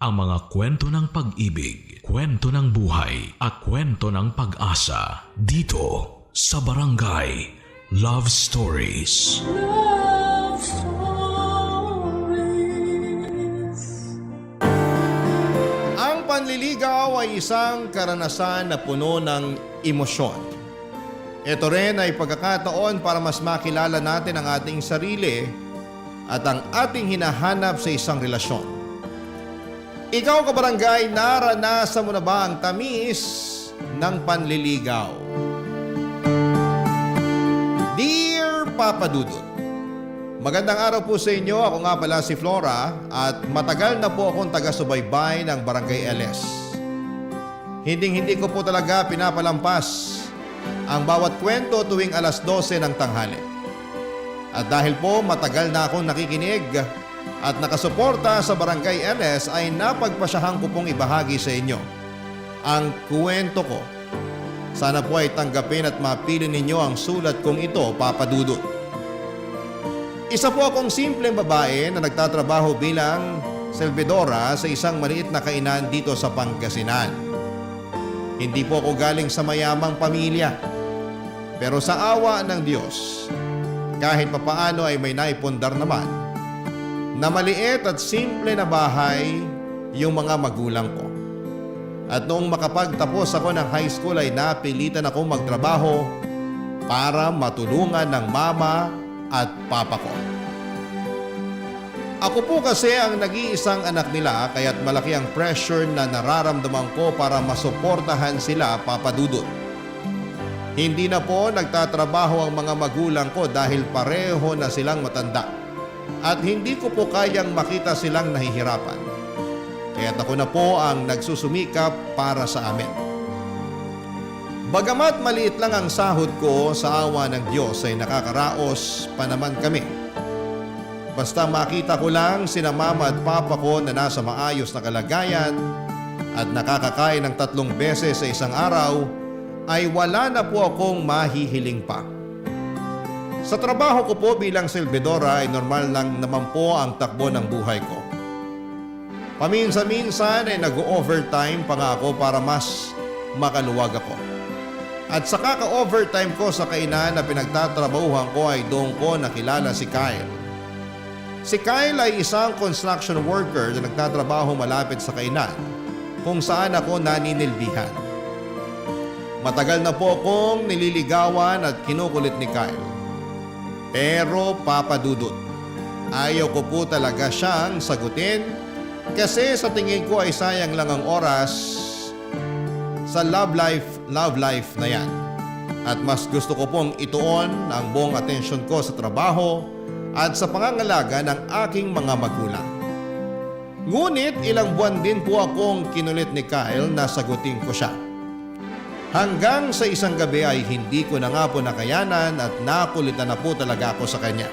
ang mga kwento ng pag-ibig, kwento ng buhay, at kwento ng pag-asa dito sa Barangay Love Stories. Love Stories. Ang panliligaw ay isang karanasan na puno ng emosyon. Ito rin ay pagkakataon para mas makilala natin ang ating sarili at ang ating hinahanap sa isang relasyon. Ikaw, kabarangay, naranasan mo na ba ang tamis ng panliligaw? Dear Papa Dudut, magandang araw po sa inyo. Ako nga pala si Flora at matagal na po akong taga-subaybay ng Barangay LS. Hindi ko po talaga pinapalampas ang bawat kwento tuwing alas 12 ng tanghali. At dahil po matagal na akong nakikinig at nakasuporta sa Barangay LS ay napagpasyahan ko pong ibahagi sa inyo ang kwento ko. Sana po ay tanggapin at mapili ninyo ang sulat kong ito, Papa Dudut. Isa po akong simpleng babae na nagtatrabaho bilang servidora sa isang maliit na kainan dito sa Pangasinan. Hindi po ako galing sa mayamang pamilya. Pero sa awa ng Diyos, kahit papaano ay may naipundar naman na maliit at simple na bahay yung mga magulang ko. At noong makapagtapos ako ng high school ay napilitan akong magtrabaho para matulungan ng mama at papa ko. Ako po kasi ang nag-iisang anak nila kaya't malaki ang pressure na nararamdaman ko para masuportahan sila, Papa Dudut. Hindi na po nagtatrabaho ang mga magulang ko dahil pareho na silang matanda at hindi ko po kayang makita silang nahihirapan. Kaya't ako na po ang nagsusumikap para sa amin. Bagamat maliit lang ang sahod ko, sa awa ng Diyos ay nakakaraos pa naman kami. Basta makita ko lang sina mama at papa ko na nasa maayos na kalagayan at nakakakain ng 3 beses sa isang araw, ay wala na po akong mahihiling pa. Sa trabaho ko po bilang servidora ay normal lang naman po ang takbo ng buhay ko. Paminsan-minsan ay nag-overtime pa nga ako para mas makaluwag ako. At sa kaka-overtime ko sa kainan na pinagtatrabahuhan ko ay doon ko nakilala si Kyle. Si Kyle ay isang construction worker na nagtatrabaho malapit sa kainan kung saan ako naninilbihan. Matagal na po akong nililigawan at kinukulit ni Kyle. Pero Papa Dudut, ayaw ko po talaga siyang sagutin kasi sa tingin ko ay sayang lang ang oras sa love life na yan. At mas gusto ko pong ituon ang buong atensyon ko sa trabaho at sa pangangalaga ng aking mga magulang. Ngunit ilang buwan din po akong kinulit ni Kyle na sagutin ko siya. Hanggang sa isang gabi ay hindi ko na nga po nakayanan at nakulitan na po talaga ako sa kanya.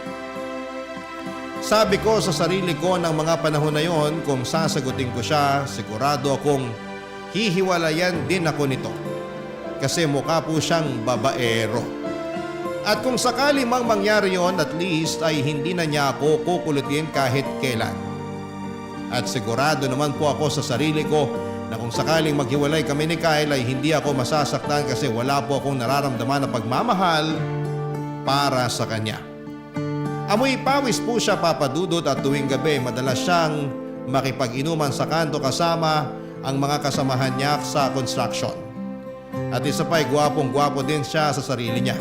Sabi ko sa sarili ko ng mga panahon na yon, kung sasagutin ko siya, sigurado akong hihiwalayan din ako nito. Kasi mukha po siyang babaero. At kung sakali mang mangyari yon, at least ay hindi na niya ako kukulitin kahit kailan. At sigurado naman po ako sa sarili ko na kung sakaling maghiwalay kami ni Kyle ay hindi ako masasaktan kasi wala po akong nararamdaman na pagmamahal para sa kanya. Amoy pawis po siya, Papa Dudut, at tuwing gabi madalas siyang makipag-inuman sa kanto kasama ang mga kasamahan niya sa construction. At isa pa'y gwapong-gwapo din siya sa sarili niya.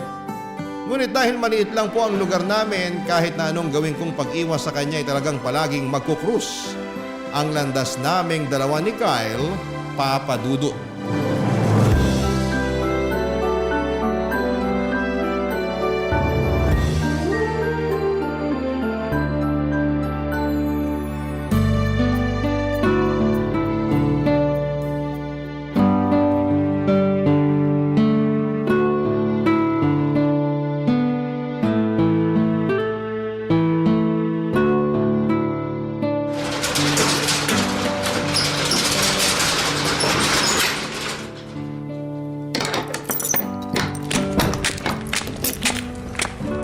Ngunit dahil maliit lang po ang lugar namin, kahit na anong gawin kong pag-iwas sa kanya ay talagang palaging magkukrus ang landas naming dalawa ni Kyle, Papa Dudut.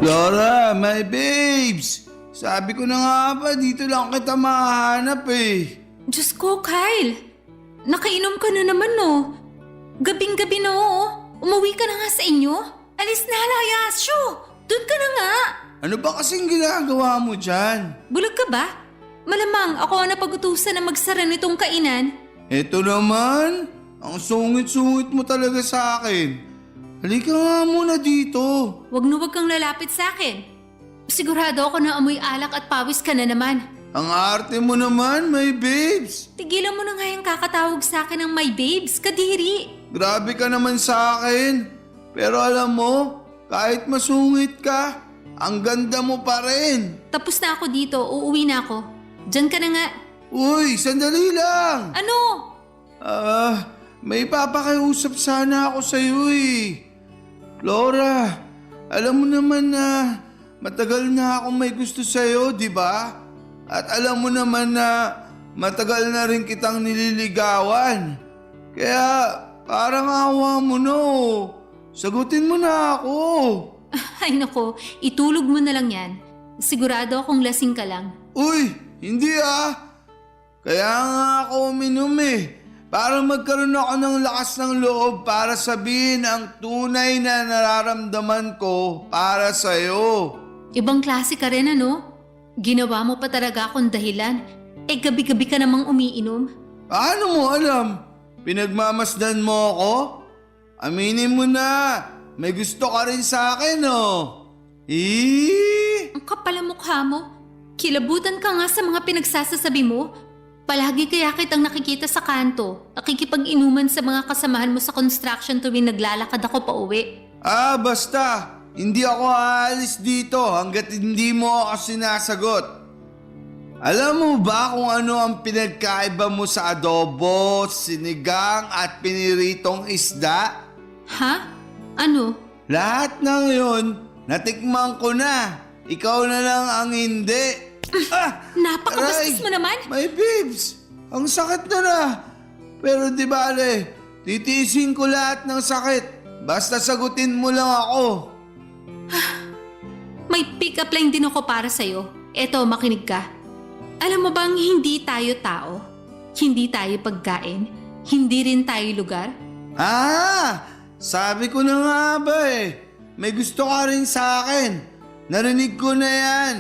Flora, my babes! Sabi ko na nga ba, dito lang kita mahanap eh. Diyos ko, Kyle. Nakainom ka na naman, no? Gabing-gabi na, oo. Umuwi ka na nga sa inyo. Alis na, Layasyo. Doon ka na nga. Ano ba kasing ginagawa mo dyan? Bulag ka ba? Malamang ako ang napag-utusan na magsara nitong kainan. Eto naman, ang sungit-sungit mo talaga sa akin. Halika nga muna dito. Huwag na huwag kang lalapit sa akin. Sigurado ako na amoy alak at pawis ka na naman. Ang arte mo naman, my babes. Tigilan mo na nga yung kakatawag sa akin ng my babes, kadiri. Grabe ka naman sa akin. Pero alam mo, kahit masungit ka, ang ganda mo pa rin. Tapos na ako dito, uuwi na ako. Diyan ka na nga. Uy, sandali lang. Ano? May papakiusap sana ako sa'yo eh. Flora, alam mo naman na matagal na akong may gusto sa'yo, di ba? At alam mo naman na matagal na rin kitang nililigawan. Kaya parang awa mo no. Sagutin mo na ako. Ay nako, itulog mo na lang yan. Sigurado akong lasing ka lang. Uy, hindi ah. Kaya nga ako uminom eh. Para magkaroon ako ng lakas ng loob para sabihin ang tunay na nararamdaman ko para sa'yo. Ibang klase ka rin ano? Ginawa mo pa talaga akong dahilan. Gabi-gabi ka namang umiinom. Paano mo alam? Pinagmamasdan mo ako? Aminin mo na, may gusto ka rin sa akin oh. Ang kapal ang mukha mo. Kilabutan ka nga sa mga pinagsasasabi mo. Palagi kaya kitang nakikita sa kanto, nakikipag-inuman sa mga kasamahan mo sa construction tuwing naglalakad ako pa uwi. Basta. Hindi ako aalis dito hanggat hindi mo ako sinasagot. Alam mo ba kung ano ang pinagkaiba mo sa adobo, sinigang at piniritong isda? Ha? Ano? Lahat ng yun, natikman ko na. Ikaw na lang ang hindi. Napakabastos Aray! mo naman! My babes, ang sakit na. Pero di bale, titiisin ko lahat ng sakit. Basta sagutin mo lang ako. May pick-up line din ako para sa'yo. Eto, makinig ka. Alam mo bang hindi tayo tao? Hindi tayo pagkain? Hindi rin tayo lugar? Sabi ko na nga ba eh. May gusto ka rin sa akin. Narinig ko na yan.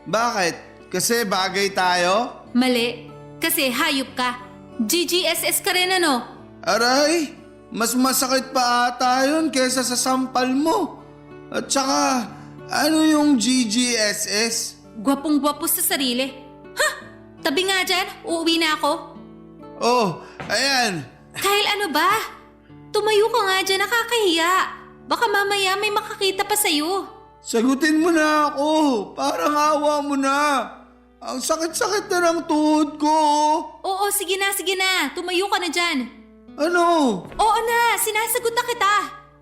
Bakit? Kasi bagay tayo? Mali. Kasi hayop ka. GGSS ka rin ano? Aray, mas masakit pa ata yun kesa sa sampal mo. At saka, ano yung GGSS? Gwapong-gwapo sa sarili. Ha? Tabi nga dyan, uuwi na ako. Oh, ayan. Kyle, ano ba? Tumayo ka nga dyan, nakakahiya. Baka mamaya may makakita pa sa'yo. Sagutin mo na ako. Parang awa mo na. Ang sakit-sakit na ng tuhod ko. Oo, sige na, sige na. Tumayo ka na dyan. Ano? Oo na, sinasagot na kita.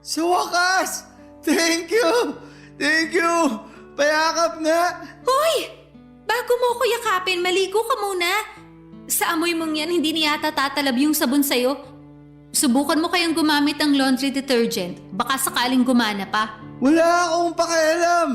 Sa wakas! Thank you! Thank you! Payakap nga! Hoy! Bago mo ako yakapin, maligo ka muna. Sa amoy mong yan, hindi niya yata tatalab yung sabon sa'yo. Subukan mo kayang gumamit ng laundry detergent. Baka sakaling gumana pa. Wala akong pakialam!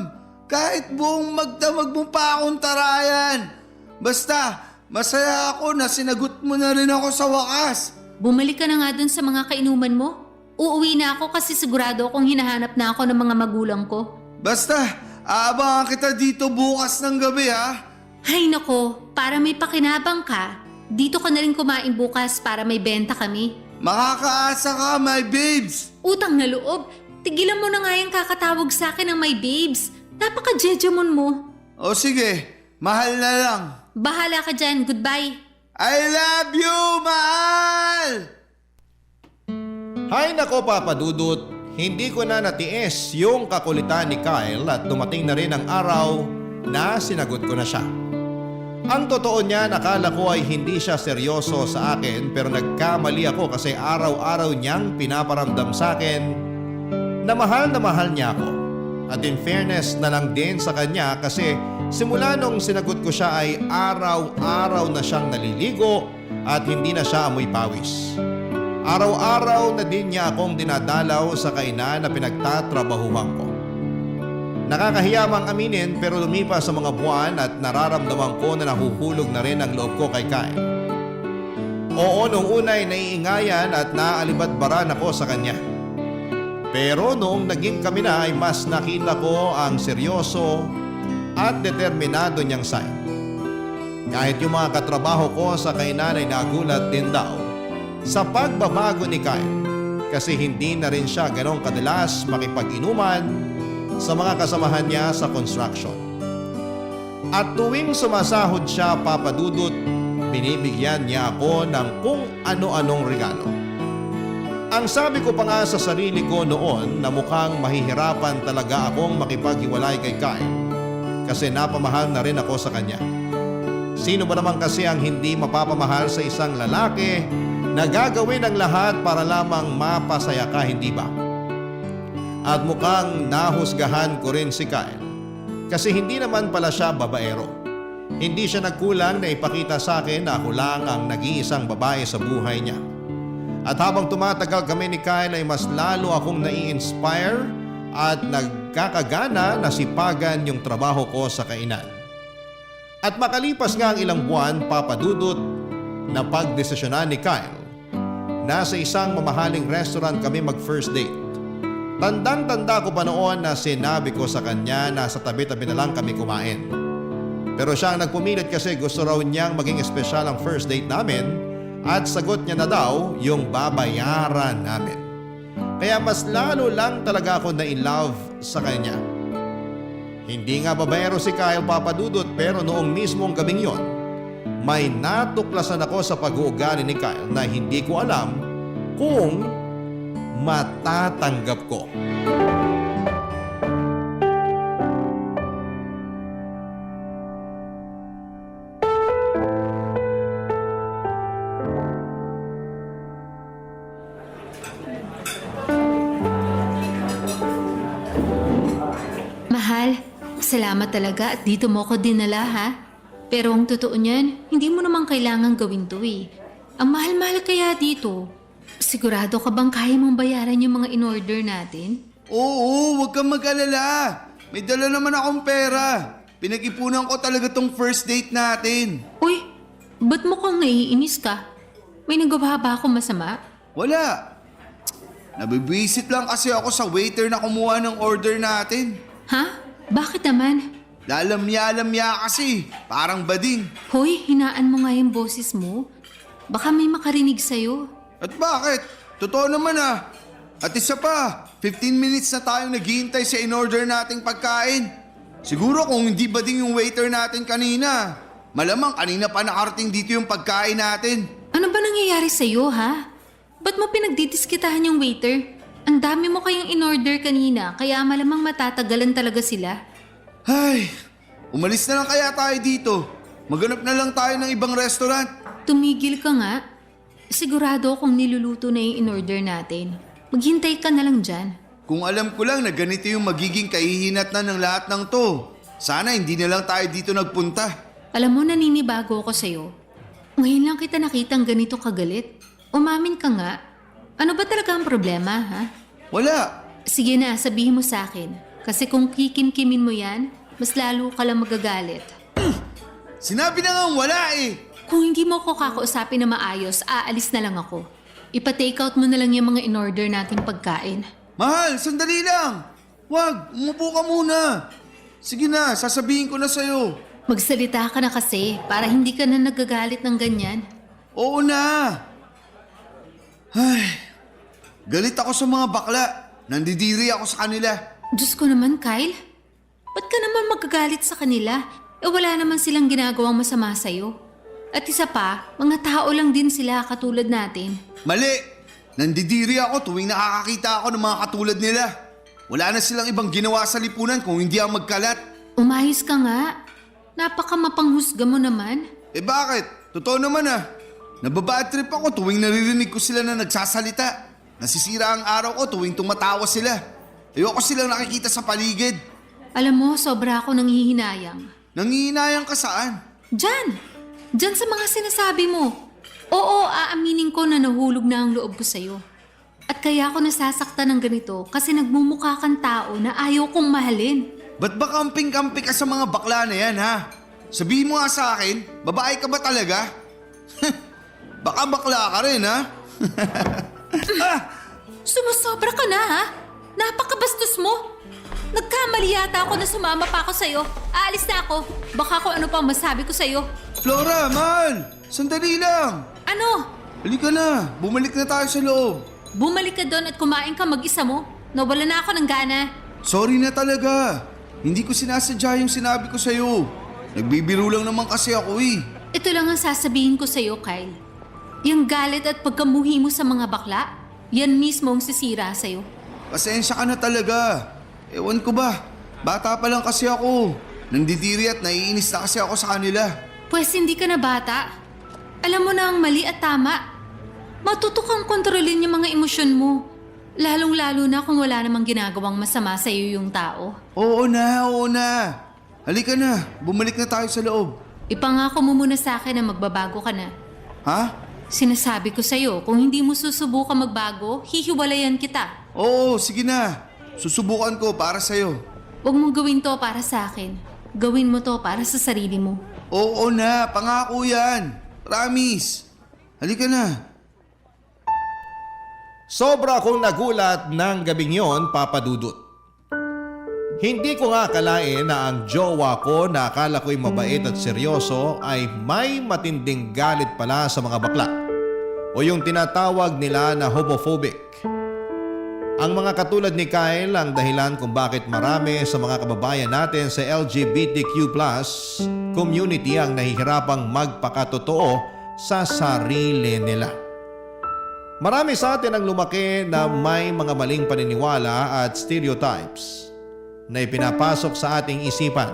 Kahit buong magdamag mo pa akong tarayan! Basta, masaya ako na sinagot mo na rin ako sa wakas! Bumalik ka na nga dun sa mga kainuman mo. Uuwi na ako kasi sigurado akong hinahanap na ako ng mga magulang ko. Basta, aabangan kita dito bukas ng gabi ha? Hay nako, para may pakinabang ka, dito ka na rin kumain bukas para may benta kami. Makakaasa ka, my babes! Utang na loob, tigilan mo na nga yung kakatawag sa akin ng my babes. Napaka-jejemon mo. O sige, mahal na lang. Bahala ka dyan, goodbye. I love you, mahal! Hay nako Papa Dudut, hindi ko na natiis yung kakulitan ni Kyle at dumating na rin ang araw na sinagot ko na siya. Ang totoo niya, nakala ko ay hindi siya seryoso sa akin pero nagkamali ako kasi araw-araw niyang pinaparamdam sa akin na mahal niya ako. At in fairness na lang din sa kanya kasi simula nung sinagot ko siya ay araw-araw na siyang naliligo at hindi na siya amoy pawis. Araw-araw na din niya akong dinadalaw sa kainan na pinagtatrabahuhan ko. Nakakahiya mang aminin pero lumipas sa mga buwan at nararamdaman ko na nahuhulog na rin ang loob ko kay Kyle. Oo, nung una'y naiingayan at naalibatbaran ako sa kanya. Pero noong naging kami na ay mas nakita ko ang seryoso at determinado niyang side. Kahit yung mga katrabaho ko sa kainan ay nagulat din daw sa pagbabago ni Kyle kasi hindi na rin siya ganong kadalas makipag-inuman sa mga kasamahan niya sa construction. At tuwing sumasahod siya, Papa Dudut, binibigyan niya ako ng kung ano-anong regalo. Ang sabi ko pa nga sa sarili ko noon na mukhang mahihirapan talaga akong makipaghiwalay kay Kyle kasi napamahal na rin ako sa kanya. Sino ba naman kasi ang hindi mapapamahal sa isang lalaki na gagawin ang lahat para lamang mapasaya ka, hindi ba? At mukhang nahusgahan ko rin si Kyle kasi hindi naman pala siya babaero. Hindi siya nagkulang na ipakita sa akin na ako lang ang nag-iisang babae sa buhay niya. At habang tumatagal kami ni Kyle ay mas lalo akong nai-inspire at nagkakagana na sipagan yung trabaho ko sa kainan. At makalipas nga ang ilang buwan, Papa Dudut, na pagdesisyonan ni Kyle, nasa isang mamahaling restaurant kami mag-first date. Tandang-tanda ko pa noon na sinabi ko sa kanya na sa tabi-tabi na lang kami kumain. Pero siya ang nagpumilit kasi gusto raw niyang maging espesyal ang first date namin at sagot niya na daw yung babayaran namin. Kaya mas lalo lang talaga ako na-in-love sa kanya. Hindi nga babaero si Kyle, Papa Dudut, pero noong mismong gabing yon, may natuklasan ako sa pag-uugali ni Kyle na hindi ko alam kung matatanggap ko. Mahal, salamat talaga at dito mo ko dinala ha. Pero ang totoo niyan, hindi mo naman kailangan gawin to eh. Ang mahal-mahal kaya dito. Sigurado ka bang kaya mong bayaran yung mga in-order natin? Oo, huwag kang mag-alala. May dala naman akong pera. Pinag-ipunan ko talaga tong first date natin. Uy, ba't mo kang naiinis ka? May nagawa ba ako masama? Wala. Nabibwisit lang kasi ako sa waiter na kumuha ng order natin. Ha? Bakit naman? Lalamya-lamya kasi. Parang bading. Hoy, hinaan mo nga yung boses mo. Baka may makarinig sa'yo. At bakit? Totoo naman ah. At isa pa, 15 minutes na tayong naghihintay sa in-order nating pagkain. Siguro kung hindi bading yung waiter natin kanina, malamang kanina pa nakarating dito yung pagkain natin. Ano ba nangyayari sa'yo, ha? Ba't mo pinagdidiskitahan yung waiter? Ang dami mo kayang in-order kanina, kaya malamang matatagalan talaga sila. Ay, umalis na lang kaya tayo dito. Maghanap na lang tayo ng ibang restaurant. Tumigil ka nga. Sigurado akong niluluto na yung in-order natin. Maghintay ka na lang dyan. Kung alam ko lang na ganito yung magiging kahihinatnan ng lahat ng to, sana hindi na lang tayo dito nagpunta. Alam mo, naninibago ako sa'yo. Ngayon lang kita nakitang ganito kagalit. Umamin ka nga. Ano ba talaga ang problema, ha? Wala. Sige na, sabihin mo sa akin. Kasi kung kikimkimin mo yan, mas lalo ka lang magagalit. Sinabi na nga wala eh. Kung hindi mo ko kakausapin na maayos, aalis na lang ako. Ipa-take out mo na lang yung mga in-order nating pagkain. Mahal, sandali lang. Wag, umupo ka muna. Sige na, sasabihin ko na sa'yo. Magsalita ka na kasi para hindi ka na nagagalit ng ganyan. Oo na. Ay, galit ako sa mga bakla. Nandidiri ako sa kanila. Diyos ko naman, Kyle. Ba't ka naman magagalit sa kanila? Wala naman silang ginagawang masama sa'yo. At isa pa, mga tao lang din sila katulad natin. Mali. Nandidiri ako tuwing nakakakita ako ng mga katulad nila. Wala na silang ibang ginawa sa lipunan kung hindi ang magkalat. Umayos ka nga. Napaka mapanghusga mo naman. Eh bakit? Totoo naman ah. Nababad trip ako tuwing naririnig ko sila na nagsasalita. Nasisira ang araw ko tuwing tumatawa sila. Ayoko silang nakikita sa paligid. Alam mo, sobra ako nanghihinayang. Nangihinayang ka saan? Diyan! Diyan sa mga sinasabi mo. Oo, aaminin ko na nahulog na ang loob ko sa'yo. At kaya ako nasasaktan ng ganito kasi nagmumukha kang tao na ayaw kong mahalin. Ba't ba kamping-kampi ka sa mga bakla na yan ha? Sabihin mo nga sa akin, babae ka ba talaga? Baka bakla ka rin, ha? Sumusobra ka na ha? Napakabastos mo. Nagkamali yata ako na sumama pa ako sa'yo. Aalis na ako. Baka kung ano pang masabi ko sa'yo. Flora, mahal! Sandali lang! Ano? Halika na, bumalik na tayo sa loob. Bumalik ka doon at kumain ka mag-isa mo? Nawala na ako ng gana. Sorry na talaga. Hindi ko sinasadya yung sinabi ko sa'yo. Nagbibiro lang naman kasi ako eh. Ito lang ang sasabihin ko sa'yo, Kyle. Yung galit at pagkamuhi mo sa mga bakla, yan mismo ang sisira sa'yo. Pasensya ka na talaga. Ewan ko ba, bata pa lang kasi ako. Nandidiri at naiinis na kasi ako sa kanila. Pwes hindi ka na bata. Alam mo na ang mali at tama. Matuto kang kontrolin yung mga emosyon mo. Lalong-lalo na kung wala namang ginagawang masama sa iyo yung tao. Oo na, oo na. Halika na, bumalik na tayo sa loob. Ipangako mo muna sa akin na magbabago ka na. Ha? Sinasabi ko sa'yo, kung hindi mo susubukan magbago, hihiwalayan kita. Oo, sige na. Susubukan ko para sa'yo. Huwag mong gawin to para sa akin. Gawin mo to para sa sarili mo. Oo na, pangako yan. Promise. Halika na. Sobra akong nagulat ng gabing yon, Papa Dudut. Hindi ko nga akalain na ang jowa ko na akala ko'y mabait at seryoso ay may matinding galit pala sa mga bakla o yung tinatawag nila na homophobic. Ang mga katulad ni Kyle ang dahilan kung bakit marami sa mga kababayan natin sa LGBTQ+ community ang nahihirapang magpakatotoo sa sarili nila. Marami sa atin ang lumaki na may mga maling paniniwala at stereotypes na ipinapasok sa ating isipan.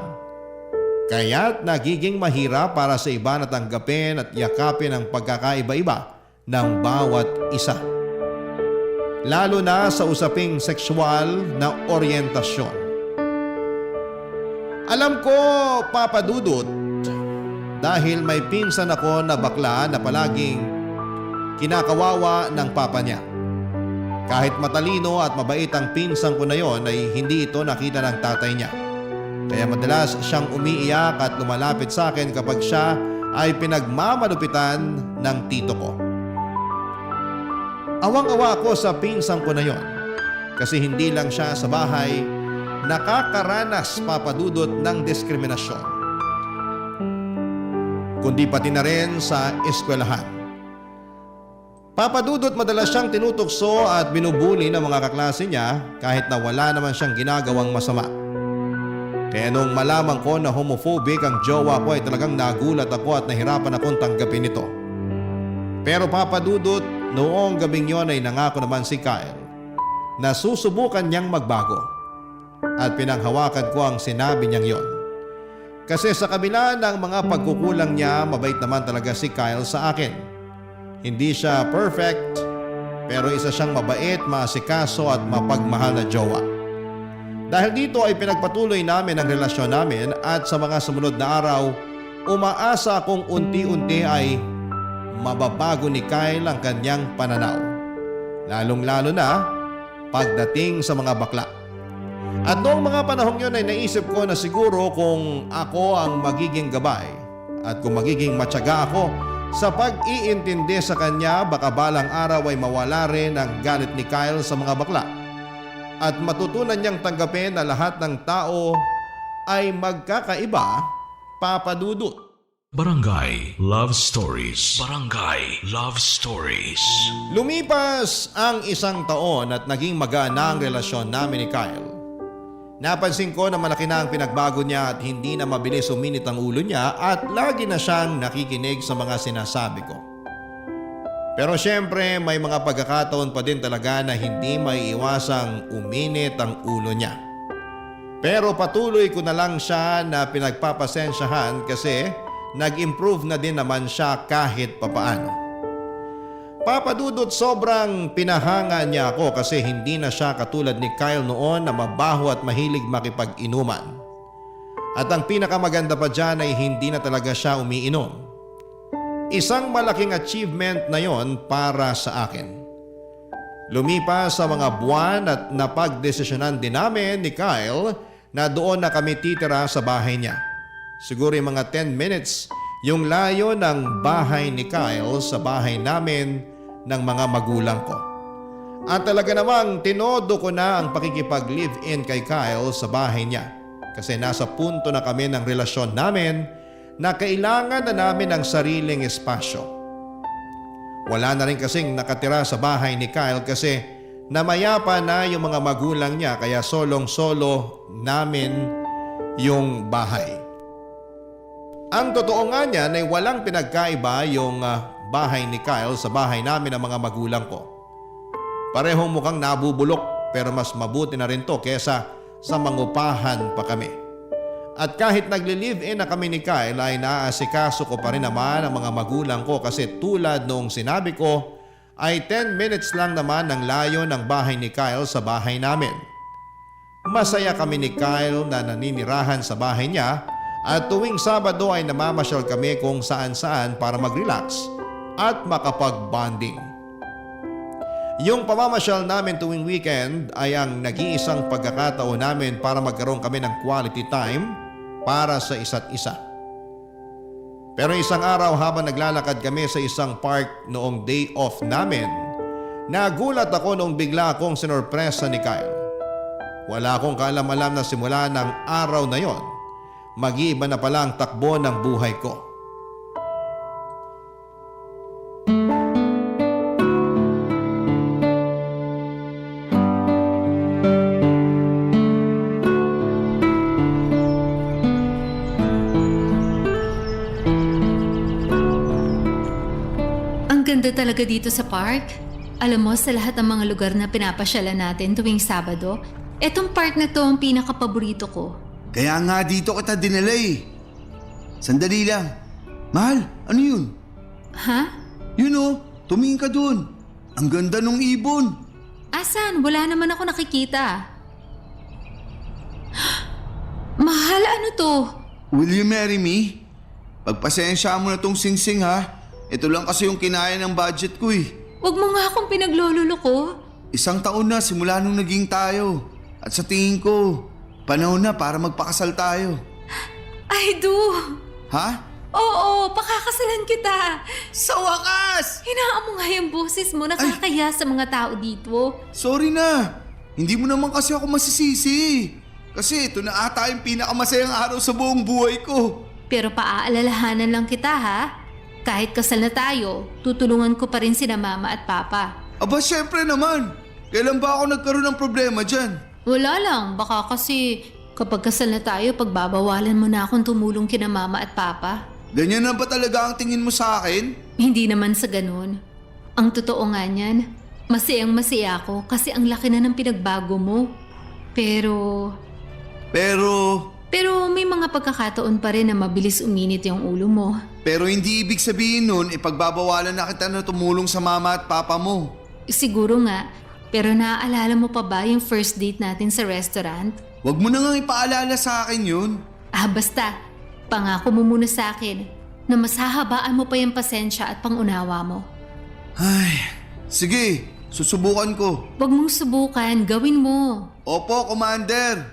Kaya't nagiging mahirap para sa iba na tanggapin at yakapin ang pagkakaiba-iba ng bawat isa. Lalo na sa usaping sexual na oryentasyon. Alam ko, Papa Dudut, dahil may pinsan ako na bakla na palaging kinakawawa ng papa niya. Kahit matalino at mabait ang pinsan ko na yon ay hindi ito nakita ng tatay niya. Kaya madalas siyang umiiyak at lumalapit sa akin kapag siya ay pinagmamalupitan ng tito ko. Awang-awa ako sa pinsan ko na yon kasi hindi lang siya sa bahay nakakaranas, Papa Dudut, ng diskriminasyon, kundi pati na rin sa eskwelahan. Papa Dudut, madalas siyang tinutokso at binubuli ng mga kaklase niya kahit na wala naman siyang ginagawang masama. Kaya nung malaman ko na homophobic ang jowa ko ay talagang nagulat ako at nahirapan akong tanggapin ito. Pero Papa Dudut, noong gabing yon ay nangako naman si Kyle na susubukan niyang magbago at pinanghawakan ko ang sinabi niyang yon. Kasi sa kabila ng mga pagkukulang niya, mabait naman talaga si Kyle sa akin. Hindi siya perfect, pero isa siyang mabait, maasikaso at mapagmahal na jowa. Dahil dito ay pinagpatuloy namin ang relasyon namin at sa mga sumunod na araw, umaasa akong unti-unti ay mababago ni Kyle ang kanyang pananaw. Lalong-lalo na pagdating sa mga bakla. At noong mga panahong yun ay naisip ko na siguro kung ako ang magiging gabay at kung magiging matyaga ako sa pag-iintindi sa kanya, baka balang araw ay mawala rin ang galit ni Kyle sa mga bakla at matutunan niyang tanggapin na lahat ng tao ay magkakaiba, Papa Dudut. Barangay Love Stories. Barangay Love Stories. Lumipas ang isang taon at naging magaan ang relasyon namin ni Kyle. Napansin ko na malaki na ang pinagbago niya at hindi na mabilis uminit ang ulo niya at lagi na siyang nakikinig sa mga sinasabi ko. Pero syempre may mga pagkakataon pa din talaga na hindi maiiwasang uminit ang ulo niya. Pero patuloy ko na lang siya na pinagpapasensyahan kasi nag-improve na din naman siya kahit papaano. Papa Dudut, sobrang pinahanga niya ako kasi hindi na siya katulad ni Kyle noon na mabaho at mahilig makipag-inuman. At ang pinakamaganda pa dyan ay hindi na talaga siya umiinom. Isang malaking achievement na yon para sa akin. Lumipas sa mga buwan at napagdesisyonan din namin ni Kyle na doon na kami titira sa bahay niya. Siguro yung mga 10 minutes yung layo ng bahay ni Kyle sa bahay namin ng mga magulang ko. At talaga namang tinodo ko na ang pakikipag-live-in kay Kyle sa bahay niya kasi nasa punto na kami ng relasyon namin na kailangan na namin ng sariling espasyo. Wala na rin kasing nakatira sa bahay ni Kyle kasi namayapa na yung mga magulang niya kaya solong-solo namin yung bahay. Ang totoo nga niyan ay walang pinagkaiba yung bahay ni Kyle sa bahay namin ng mga magulang ko. Parehong mukhang nabubulok pero mas mabuti na rin to kesa sa mangupahan pa kami. At kahit nagli-live-in na kami ni Kyle ay naaasikaso ko pa rin naman ang mga magulang ko kasi tulad noong sinabi ko ay 10 minutes lang naman ang layo ng bahay ni Kyle sa bahay namin. Masaya kami ni Kyle na naninirahan sa bahay niya at tuwing Sabado ay namamasyal kami kung saan-saan para mag-relax at makapag-bonding. Yung pamamasyal namin tuwing weekend ay ang nag-iisang pagkakataon namin para magkaroon kami ng quality time para sa isa't isa. Pero isang araw habang naglalakad kami sa isang park noong day off namin, nagulat ako noong bigla akong sinorpresa ni Kyle. Wala akong kaalam-alam na simula ng araw na yon, mag-iiba na pala ang takbo ng buhay ko. Ganda talaga dito sa park. Alam mo, sa lahat ng mga lugar na pinapasyalan natin tuwing Sabado, etong park na to ang pinakapaborito ko. Kaya nga dito kita dinala eh. Sandali lang. Mahal, ano yun? Ha? Yun oh, tumingin ka dun. Ang ganda nung ibon. Asan? Wala naman ako nakikita. Mahal, ano to? Will you marry me? Pagpasensya mo na tong singsing ha. Ito lang kasi yung kinaya ng budget ko eh. Huwag mo nga akong pinaglololo. 1 taon na simula nung naging tayo. At sa tingin ko, panahon na para magpakasal tayo. I do. Ha? Oo, pakakasalan kita. Sa wakas! Hinaan mo nga yung boses mo, nakakaya sa mga tao dito. Sorry na. Hindi mo naman kasi ako masisisi. Kasi ito na ata yung pinakamasayang araw sa buong buhay ko. Pero paaalalahanan lang kita ha. Kahit kasal na tayo, tutulungan ko pa rin sina mama at papa. Aba syempre naman. Kailan ba ako nagkaroon ng problema dyan? Wala lang, baka kasi kapag kasal na tayo, pagbabawalan mo na akong tumulong kina mama at papa. Ganyan na ba talaga ang tingin mo sa akin? Hindi naman sa ganun. Ang totoo nga niyan, masayang-masaya ako kasi ang laki na ng pinagbago mo. Pero may mga pagkakataon pa rin na mabilis uminit yung ulo mo. Pero hindi ibig sabihin nun, ipagbabawalan na kita na tumulong sa mama at papa mo. Siguro nga, pero naaalala mo pa ba yung first date natin sa restaurant? Huwag mo na nga ipaalala sa akin yun. Basta, pangako mo muna sa akin na mas hahabaan mo pa yung pasensya at pangunawa mo. Ay, sige, susubukan ko. Huwag mong subukan, gawin mo. Opo, Commander.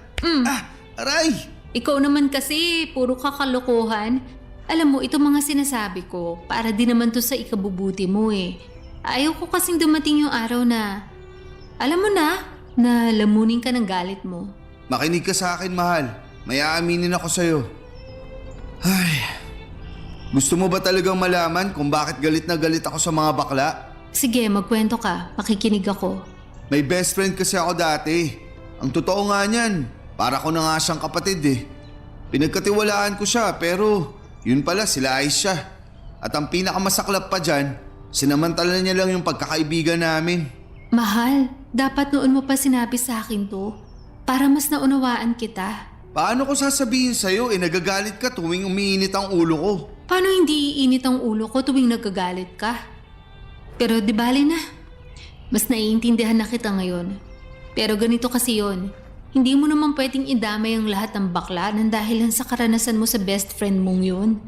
Aray! Ikaw naman kasi, puro kakalokohan. Alam mo, itong mga sinasabi ko, para din naman to sa ikabubuti mo eh. Ayaw ko kasing dumating yung araw na, alam mo na lamunin ka ng galit mo. Makinig ka sa akin, mahal. May aaminin ako sa'yo. Ay, gusto mo ba talagang malaman kung bakit galit na galit ako sa mga bakla? Sige, magkwento ka. Makikinig ako. May best friend kasi ako dati. Ang totoo nga niyan, para ko na nga siyang kapatid eh. Pinagkatiwalaan ko siya pero yun pala sila ayos siya. At ang pinakamasaklap pa dyan, sinamantala niya lang yung pagkakaibigan namin. Mahal, dapat noon mo pa sinabi sa akin to para mas naunawaan kita. Paano ko sasabihin sa'yo nagagalit ka tuwing umiinit ang ulo ko? Paano hindi iinit ang ulo ko tuwing nagagalit ka? Pero di bali na. Mas naiintindihan na kita ngayon. Pero ganito kasi yon. Hindi mo naman pwedeng idamay ang lahat ng bakla nang dahilan sa karanasan mo sa best friend mong yun.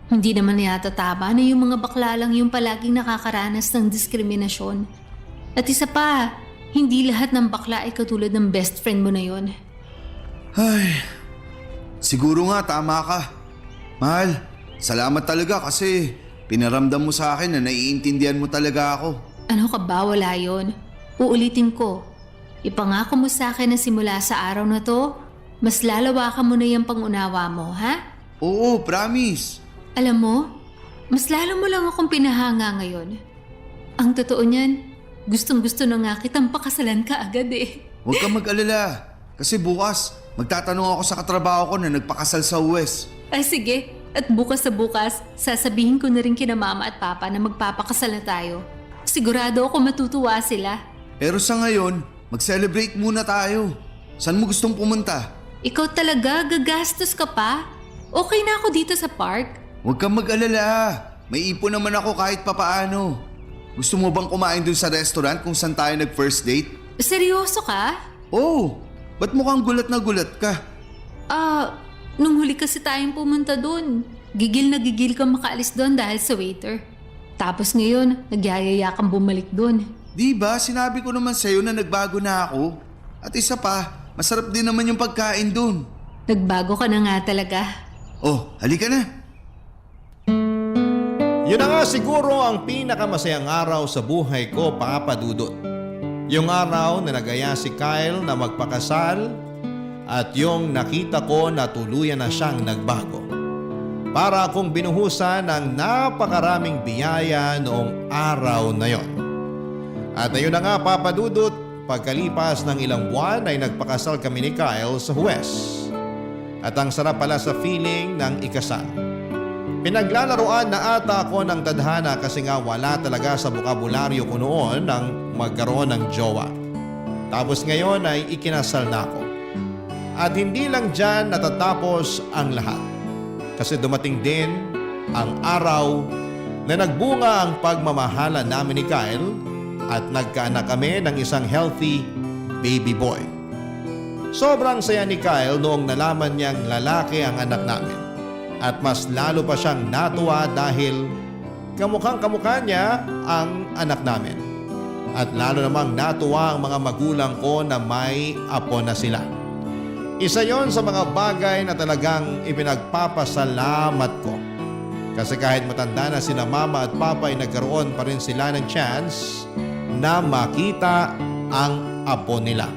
Hindi naman yata tama na yung mga bakla lang yung palaging nakakaranas ng diskriminasyon. At isa pa, hindi lahat ng bakla ay katulad ng best friend mo na yun. Ay, siguro nga tama ka. Mahal, Salamat talaga kasi pinaramdam mo sa akin na naiintindihan mo talaga ako. Ano ka ba? Wala yun. Uulitin ko. Ipangako mo sa akin na simula sa araw na to, mas lalawakan mo na yung pangunawa mo, ha? Oo, promise. Alam mo, mas lalo mo lang akong pinahanga ngayon. Ang totoo niyan, gustong-gusto na nga kitang pakasalan ka agad eh. Huwag kang mag-alala. Kasi bukas, magtatanong ako sa katrabaho ko na nagpakasal sa US. Ay sige, at bukas sa bukas, sasabihin ko na rin kina mama at papa na magpapakasal na tayo. Sigurado ako matutuwa sila. Pero sa ngayon, mag-celebrate muna tayo. Saan mo gustong pumunta? Ikaw talaga, gagastos ka pa? Okay na ako dito sa park. Huwag kang mag-alala. May ipon naman ako kahit papaano. Gusto mo bang kumain dun sa restaurant kung saan tayo nag-first date? Seryoso ka? Oo. Ba't mukhang gulat na gulat ka? Nung huli kasi tayong pumunta doon, gigil na gigil kang makaalis doon dahil sa waiter. Tapos ngayon, nagyayaya kang bumalik doon. Di ba, sinabi ko naman sa'yo na nagbago na ako. At isa pa, masarap din naman yung pagkain dun. Nagbago ka na nga talaga. Oh, halika na. Yun na nga siguro ang pinakamasayang araw sa buhay ko, Papa Dudut. Yung araw na nagaya si Kyle na magpakasal at yung nakita ko na tuluyan na siyang nagbago. Para akong binuhusan ng napakaraming biyaya noong araw na yon. At ayun na nga, Papa Dudut, pagkalipas ng ilang buwan ay nagpakasal kami ni Kyle sa Huwes. At ang sarap pala sa feeling ng ikasal. Pinaglalaroan na ata ako ng tadhana kasi nga wala talaga sa bokabularyo ko noon nang magkaroon ng jowa. Tapos ngayon ay ikinasal na ako. At hindi lang dyan natatapos ang lahat. Kasi dumating din ang araw na nagbunga ang pagmamahala namin ni Kyle at nagkaanak kami ng isang healthy baby boy. Sobrang saya ni Kyle noong nalaman niyang lalaki ang anak namin. At mas lalo pa siyang natuwa dahil kamukhang kamukha niya ang anak namin. At lalo namang natuwa ang mga magulang ko na may apo na sila. Isa yon sa mga bagay na talagang ipinagpapasalamat ko. Kasi kahit matanda na sina mama at papa ay nagkaroon pa rin sila ng chance na makita ang apo nila.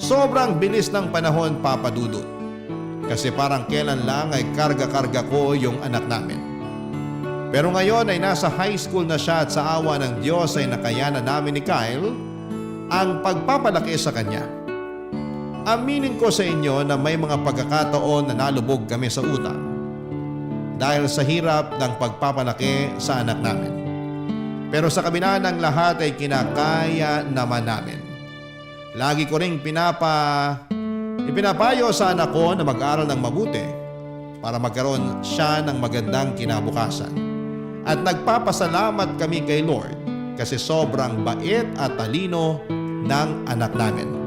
Sobrang bilis ng panahon, Papa Dudut. Kasi parang kailan lang ay karga-karga ko yung anak namin. Pero ngayon ay nasa high school na siya at sa awa ng Diyos ay nakayanan namin ni Kyle ang pagpapalaki sa kanya. Aminin ko sa inyo na may mga pagkakataon na nalubog kami sa utang dahil sa hirap ng pagpapalaki sa anak namin. Pero sa kabila ng lahat ay kinakaya naman namin. Lagi ko ring ipinapayo sa anak ko na mag-aral ng mabuti para magkaroon siya ng magandang kinabukasan. At nagpapasalamat kami kay Lord kasi sobrang bait at talino ng anak namin.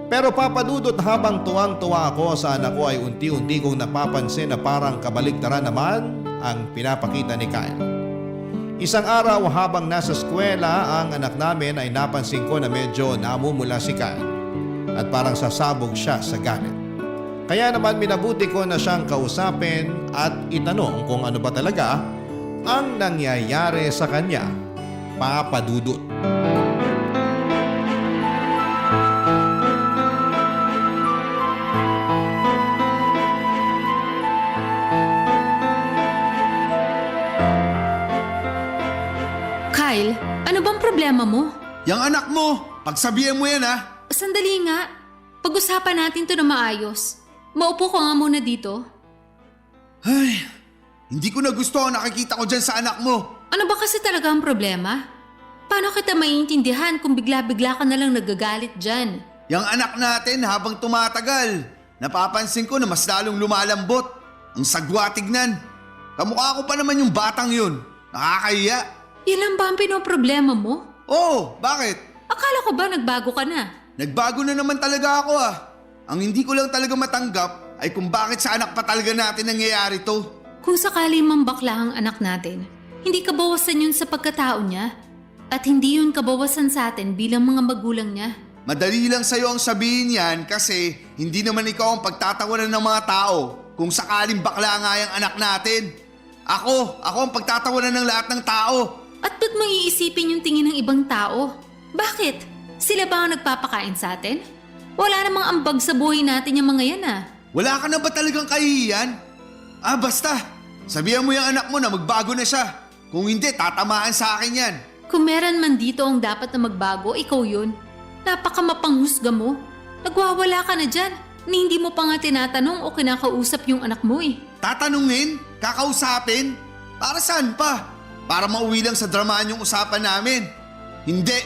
Pero Papa Dudut, habang tuwang-tuwa ako sa anak ko ay unti-unti kong napapansin na parang kabaligtaran naman ang pinapakita ni Kyle. Isang araw habang nasa eskwela ang anak namin ay napansin ko na medyo namumula si Kyle at parang sasabog siya sa galit. Kaya naman minabuti ko na siyang kausapin at itanong kung ano ba talaga ang nangyayari sa kanya, Papa Dudut. Kyle, ano bang problema mo? Yang anak mo, pagsabihan mo yan ha. Sandali nga. Pag-usapan natin to na maayos. Maupo ko nga muna dito. Ay, hindi ko na gusto ang nakikita ko dyan sa anak mo. Ano ba kasi talaga ang problema? Paano kita maiintindihan kung bigla-bigla ka na lang nagagalit dyan? Yang anak natin habang tumatagal, napapansin ko na mas lalong lumalambot. Ang sagwa tignan. Kamukha ko pa naman yung batang yun. Nakakahiya. Yan lang ba ang pinoproblema mo? Oo, bakit? Akala ko ba nagbago ka na? Nagbago na naman talaga ako ah. Ang hindi ko lang talaga matanggap ay kung bakit sa anak pa talaga natin nangyayari to. Kung sakali mang bakla ang anak natin, hindi kabawasan yun sa pagkatao niya. At hindi yun kabawasan sa atin bilang mga magulang niya. Madali lang sa'yo ang sabihin yan kasi hindi naman ikaw ang pagtatawanan ng mga tao. kung sakaling bakla nga yung anak natin. Ako ang pagtatawanan ng lahat ng tao. At ba't mo iisipin yung tingin ng ibang tao? Bakit? Sila ba ang nagpapakain sa atin? Wala namang ambag sa buhay natin yung mga yan ah. Wala ka na ba talagang kahihiyan? Basta. Sabihan mo yung anak mo na magbago na siya. Kung hindi, tatamaan sa akin yan. Kung meron man dito ang dapat na magbago, ikaw yun. Napakamapanghusga mo. Nagwawala ka na dyan. Ni hindi mo pa nga tinatanong o kinakausap yung anak mo eh. Tatanungin? Kakausapin? Para saan pa? Para mauwi lang sa dramaan yung usapan namin. Hindi.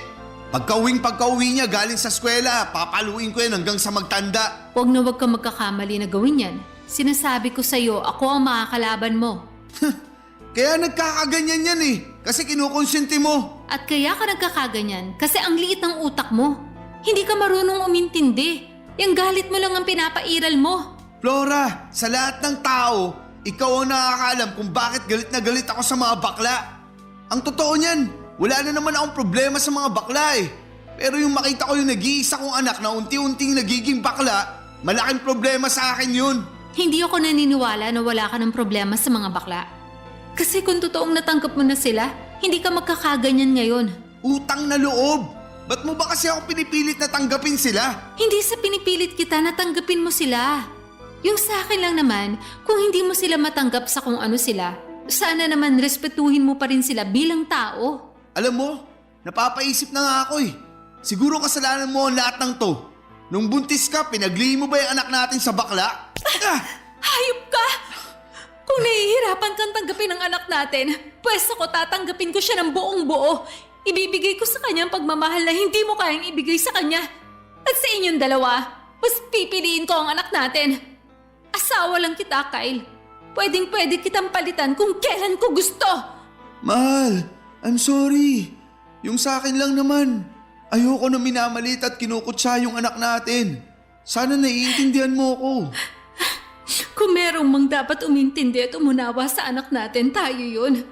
Pagka-uwi niya galing sa eskwela, papaluin ko yan hanggang sa magtanda. Huwag na huwag ka magkakamali na gawin yan. Sinasabi ko sa'yo, ako ang makakalaban mo. Kaya nagkakaganyan yan eh. Kasi kinukonsinti mo. At kaya ka nagkakaganyan kasi ang liit ng utak mo. Hindi ka marunong umintindi. Yung galit mo lang ang pinapairal mo. Flora, sa lahat ng tao, ikaw ang nakakaalam kung bakit galit na galit ako sa mga bakla. Ang totoo niyan, wala na naman akong problema sa mga bakla eh. Pero yung makita ko yung nag-iisa kong anak na unti-unting nagiging bakla, malaking problema sa akin yun. Hindi ako naniniwala na wala ka ng problema sa mga bakla. Kasi kung totoong natanggap mo na sila, hindi ka magkakaganyan ngayon. Utang na loob! Ba't mo ba kasi ako pinipilit na tanggapin sila? Hindi sa pinipilit kita na tanggapin mo sila. Yung sa akin lang naman, kung hindi mo sila matanggap sa kung ano sila, sana naman respetuhin mo pa rin sila bilang tao. Alam mo, napapaisip na nga ako eh. Siguro kasalanan mo ang lahat ng to. Nung buntis ka, pinaglihi mo ba yung anak natin sa bakla? Hayop ka! Kung nahihirapan kang tanggapin ang anak natin, pwes ako tatanggapin ko siya ng buong buo. Ibibigay ko sa kanya ang pagmamahal na hindi mo kayang ibigay sa kanya. At sa inyong dalawa, mas pipiliin ko ang anak natin. Asawa lang kita, Kyle. Pwedeng-pwede kitang palitan kung kailan ko gusto. Mahal, I'm sorry. Yung sa akin lang naman. Ayoko na minamalit at kinukutsa yung anak natin. Sana naiintindihan mo ako. Kung merong mang dapat umintindi at umunawa sa anak natin, tayo yun.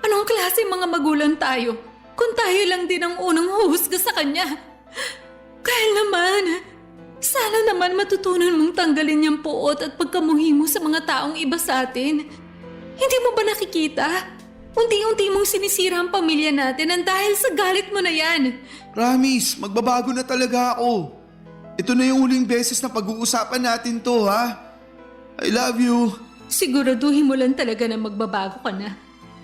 Anong klase mga magulang tayo kung tayo lang din ang unang huhusga sa kanya? Kyle naman, sana naman matutunan mong tanggalin yung puot at pagkamuhi mo sa mga taong iba sa atin. Hindi mo ba nakikita? Unti-unti mong sinisira ang pamilya natin ang dahil sa galit mo na yan. Promise, magbabago na talaga ako. Ito na yung huling beses na pag-uusapan natin to, ha? I love you. Siguraduhin mo lang talaga na magbabago ka na.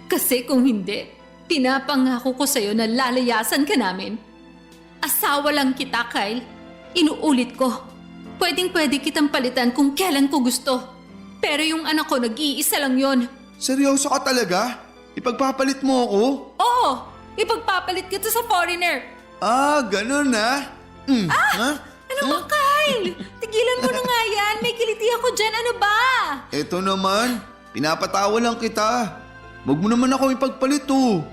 Kasi kung hindi, pinapangako ko sa'yo na lalayasan ka namin. Asawa lang kita, Kyle. Inuulit ko. Pwedeng-pwede kitang palitan kung kailan ko gusto. Pero yung anak ko nag-iisa lang yon. Seryoso ka talaga? Ipagpapalit mo ako? Oo! Ipagpapalit kita sa foreigner. Ganun na. Ha? Ano ba, Kyle? Tigilan mo na nga yan. May kiliti ako dyan. Ano ba? Eto naman, pinapatawa lang kita. Huwag mo naman ako ipagpalit oh.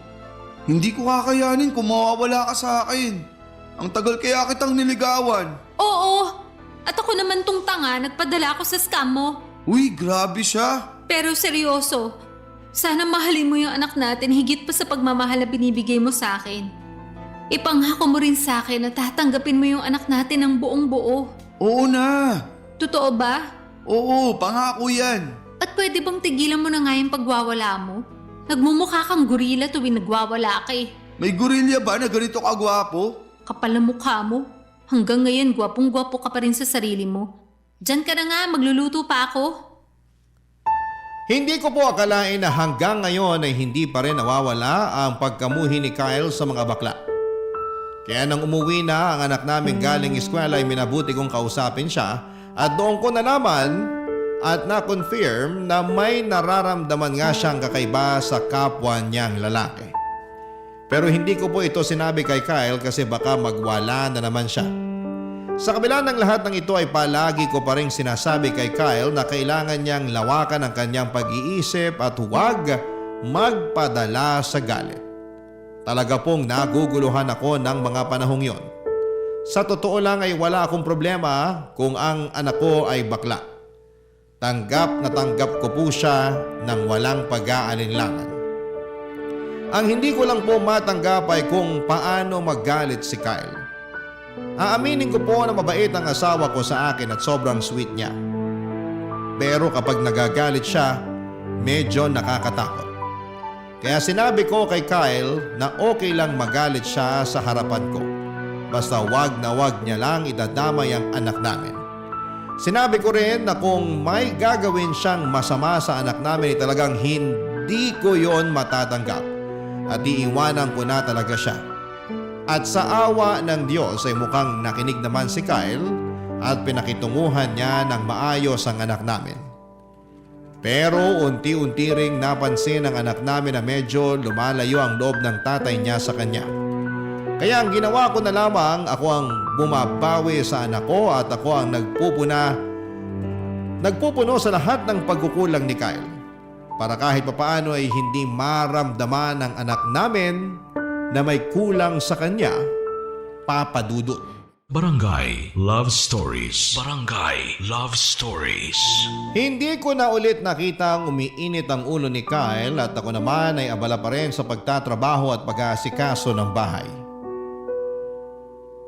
Hindi ko kakayanin kung mawawala ka sa akin. Ang tagal kaya kitang niligawan. Oo. At ako naman tong tanga, nagpadala ako sa scam mo. Uy, grabe siya. Pero seryoso, sana mahalin mo yung anak natin higit pa sa pagmamahal na binibigay mo sa akin. Ipangako mo rin sa akin na tatanggapin mo yung anak natin ng buong buo. Oo na. Totoo ba? Oo, pangako yan. At pwede bang tigilan mo na nga yung pagwawala mo? Nagmumukha kang gorila tuwing nagwawala ka eh. May gorilya ba na ganito kagwapo? Kapal ang mukha mo. Hanggang ngayon, gwapong-gwapo ka pa rin sa sarili mo. Diyan ka na nga, magluluto pa ako. Hindi ko po akalain na hanggang ngayon ay hindi pa rin nawawala ang pagkamuhi ni Kyle sa mga bakla. Kaya nang umuwi na ang anak namin galing eskwela ay minabuti kong kausapin siya at doon ko nalaman at na-confirm na may nararamdaman nga siyang kakaiba sa kapwa niyang lalaki. Pero hindi ko po ito sinabi kay Kyle kasi baka magwala na naman siya. Sa kabila ng lahat ng ito ay palagi ko pa rin sinasabi kay Kyle na kailangan niyang lawakan ang kanyang pag-iisip at huwag magpadala sa galit. Talaga pong naguguluhan ako ng mga panahong yon. Sa totoo lang ay wala akong problema kung ang anak ko ay bakla. Tanggap na tanggap ko po siya ng walang pag-aalinlangan. Ang hindi ko lang po matanggap ay kung paano magalit si Kyle. Aaminin ko po na mabait ang asawa ko sa akin at sobrang sweet niya. Pero kapag nagagalit siya, medyo nakakatakot. Kaya sinabi ko kay Kyle na okay lang magalit siya sa harapan ko. Basta wag na wag niya lang idadamay ang anak namin. Sinabi ko rin na kung may gagawin siyang masama sa anak namin, talagang hindi ko yon matatanggap at iiwanan ko na talaga siya. At sa awa ng Diyos ay mukhang nakinig naman si Kyle at pinakitunguhan niya ng maayos ang anak namin. Pero unti-unti ring napansin ng anak namin na medyo lumalayo ang loob ng tatay niya sa kanya. Kaya ang ginawa ko na lamang, ako ang bumabawi sa anak ko at ako ang nagpupuno sa lahat ng pagkukulang ni Kyle. Para kahit papaano ay hindi maramdaman ng anak namin na may kulang sa kanya, Papa Dudut. Barangay Love Stories. Barangay Love Stories. Hindi ko na ulit nakitang umiinit ang ulo ni Kyle at ako naman ay abala pa rin sa pagtatrabaho at pag-aasikaso ng bahay.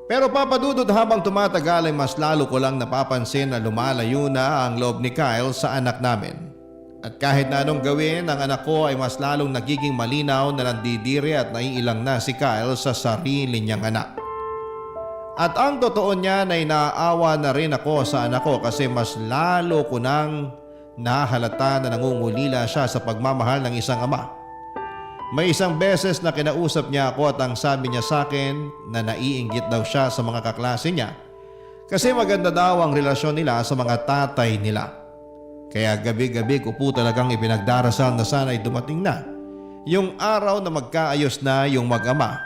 Pero Papa Dudut, habang tumatagal ay mas lalo ko lang napapansin na lumalayo na ang loob ni Kyle sa anak namin. At kahit na anong gawin, ang anak ko ay mas lalong nagiging malinaw na nandidiri at naiilang na si Kyle sa sarili niyang anak. At ang totoo niyan ay naaawa na rin ako sa anak ko kasi mas lalo ko nang nahalata na nangungulila siya sa pagmamahal ng isang ama. May isang beses na kinausap niya ako at ang sabi niya sa akin na naiinggit daw siya sa mga kaklase niya kasi maganda daw ang relasyon nila sa mga tatay nila. Kaya gabi-gabi ko po talagang ipinagdarasal na sana'y dumating na yung araw na magkaayos na yung mag-ama.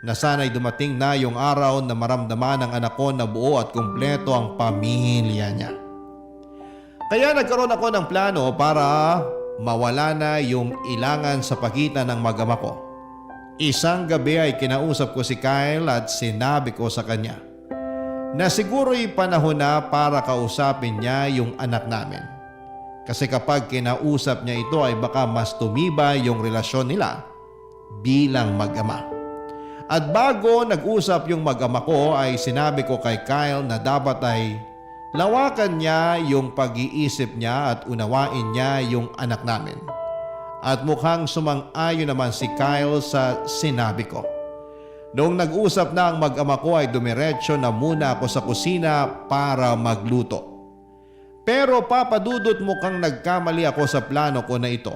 Na sana'y dumating na yung araw na maramdaman ng anak ko na buo at kumpleto ang pamilya niya. Kaya nagkaroon ako ng plano para mawala na yung ilangan sa pagitan ng mag-ama ko. Isang gabi ay kinausap ko si Kyle at sinabi ko sa kanya na siguro'y panahon na para kausapin niya yung anak namin. Kasi kapag kinausap niya ito ay baka mas tumibay yung relasyon nila bilang mag-ama. At bago nag-usap yung mag-ama ko ay sinabi ko kay Kyle na dapat ay lawakan niya yung pag-iisip niya at unawain niya yung anak namin. At mukhang sumang-ayon naman si Kyle sa sinabi ko. Noong nag-usap na ang mag-ama ko ay dumiretso na muna ako sa kusina para magluto. Pero Papa Dudut, mukhang nagkamali ako sa plano ko na ito.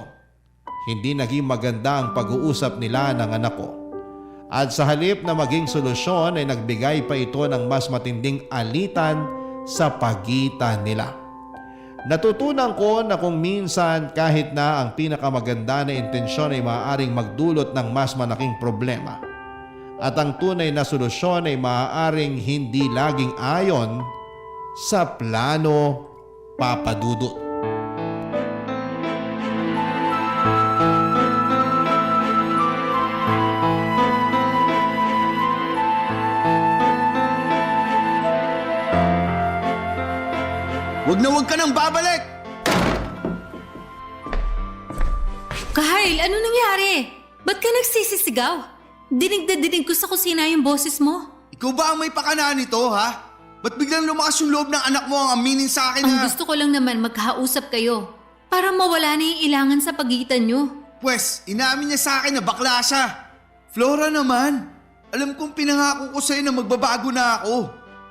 Hindi naging maganda ang pag-uusap nila ng anak ko. At sa halip na maging solusyon ay nagbigay pa ito ng mas matinding alitan sa pagitan nila. Natutunan ko na kung minsan kahit na ang pinakamaganda na intensyon ay maaaring magdulot ng mas malaking problema. At ang tunay na solusyon ay maaaring hindi laging ayon sa plano, Papa Dudut. Huwag ka nang babalik! Kyle, ano nangyari? Ba't ka nagsisisigaw? Dinig na dinig ko sa kusina yung boses mo. Ikaw ba ang may pakana nito, ha? Ba't biglang lumakas yung loob ng anak mo ang aminin sa akin, Ang ha? gusto ko lang naman magkausap kayo para mawala na yung ilangan sa pagitan nyo. Pwes, inamin niya sa akin na bakla siya. Flora naman, alam kong pinangako ko sa'yo na magbabago na ako.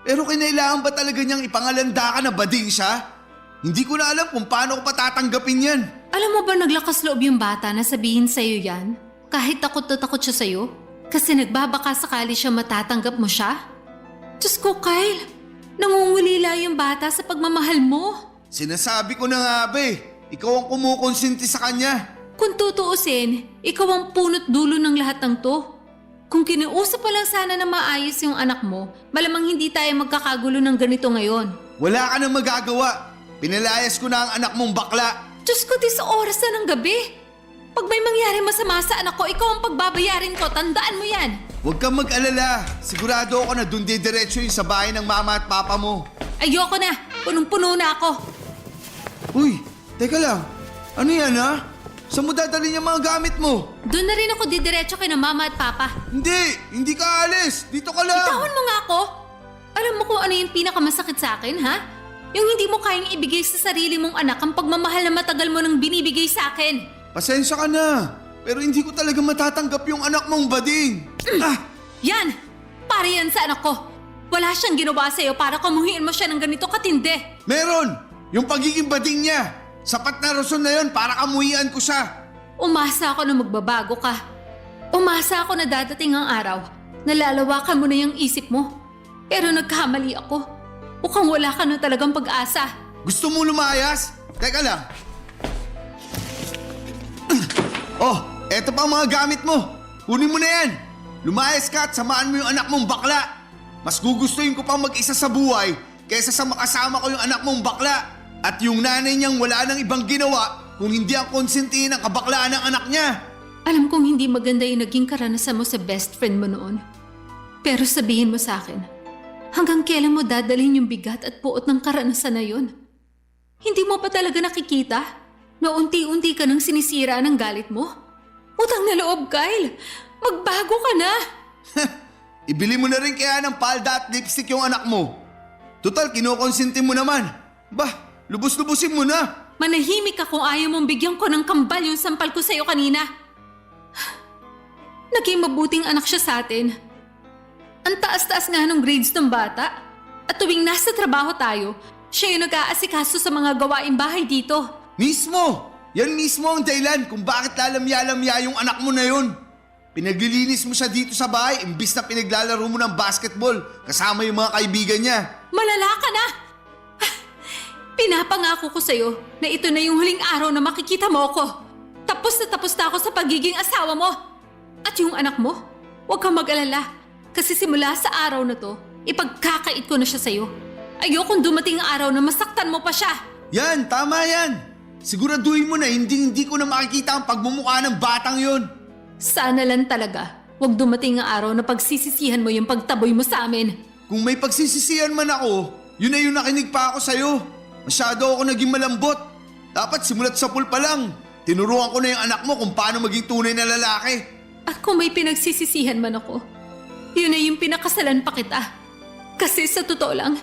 Pero kinailangan ba talaga niyang ipangalanda ka na bading siya? Hindi ko na alam kung paano ko patatanggapin yan. Alam mo ba naglakas loob yung bata na sabihin sa'yo yan? Kahit takot na takot siya sa'yo? Kasi nagbabaka sakali siya matatanggap mo siya? Diyos ko, Kyle, nangungulila yung bata sa pagmamahal mo. Sinasabi ko na nga ba ikaw ang kumukonsinti sa kanya. Kung tutuusin, ikaw ang punot dulo ng lahat ng to. Kung kinausap mo lang sana na maayos yung anak mo, malamang hindi tayo magkakagulo ng ganito ngayon. Wala ka nang magagawa. Pinalayas ko na ang anak mong bakla. Diyos ko, sa oras na ng gabi. Pag may mangyari masama sa anak ko, ikaw ang pagbabayarin ko. Tandaan mo yan. Huwag kang mag-alala. Sigurado ako na dun didiretso yung sa bahay ng mama at papa mo. Ayoko na. Punong-puno na ako. Uy, teka lang. Ano yan, ha? Saan mo dadalhin yung mga gamit mo? Doon na rin ako didiretso kay na mama at papa. Hindi ka alis. Dito ka lang. Bitawan mo nga ako. Alam mo kung ano yung pinakamasakit sa akin, ha? Yung hindi mo kayang ibigay sa sarili mong anak ang pagmamahal na matagal mo nang binibigay sa akin. Pasensya ka na. Pero hindi ko talaga matatanggap yung anak mong bading. Yan! Para yan sa anak ko. Wala siyang ginawa sa'yo para kamuhiin mo siya ng ganito katindi. Meron! Yung pagiging bading niya. Sapat na rason na yun para kamuhian ko siya. Umasa ako na magbabago ka. Umasa ako na dadating ang araw na lalawakan mo na yung isip mo. Pero nagkamali ako. Mukhang wala ka na talagang pag-asa. Gusto mo lumayas? Teka lang. Oh, eto pa ang mga gamit mo. Kunin mo na yan. Lumayas ka at samaan mo yung anak mong bakla. Mas gugustuhin ko pang mag-isa sa buhay kaysa sa makasama ko yung anak mong bakla. At yung nanay niyang wala nang ibang ginawa kung hindi ang konsentihin ng kabaklaan ng anak niya. Alam kong hindi maganda yung naging karanasan mo sa best friend mo noon. Pero sabihin mo sa akin, hanggang kailan mo dadalhin yung bigat at puot ng karanasan na yun? Hindi mo pa talaga nakikita na unti-unti ka nang sinisira ng galit mo? Utang na loob, Kyle! Magbago ka na! Ibili mo na rin kaya ng palda at lipstick yung anak mo. Total, kinokonsente mo naman. Bah, lubos-lubusin mo na. Manahimik ka kung ayaw mong bigyan ko ng kambal yung sampal ko sa'yo kanina. Naging mabuting anak siya sa atin. Ang taas-taas nga ng grades ng bata. At tuwing nasa trabaho tayo, siya yung nag-aasikaso sa mga gawaing bahay dito. Mismo! Yan mismo ang dahilan kung bakit lalamya-lamya yung anak mo na yun. Pinaglilinis mo siya dito sa bahay imbis na pinaglalaro mo ng basketball kasama yung mga kaibigan niya. Malala ka na! Pinapangako ko sa'yo na ito na yung huling araw na makikita mo ako. Tapos na ako sa pagiging asawa mo. At yung anak mo, huwag kang mag-alala. Kasi simula sa araw na to, ipagkakait ko na siya sa'yo. Ayokong dumating ang araw na masaktan mo pa siya. Yan, tama yan. Siguraduhin mo na hindi ko na makikita ang pagmumukha ng batang yon. Sana lang talaga, huwag dumating ang araw na pagsisisihan mo yung pagtaboy mo sa amin. Kung may pagsisisihan man ako, yun na yung nakinig pa ako sa'yo. Masyado ako naging malambot. Dapat simulat sa pool pa lang. Tinuruan ko na yung anak mo kung paano maging tunay na lalaki. At kung may pinagsisisihan man ako, yun na yung pinakasalan pa kita. Kasi sa totoo lang,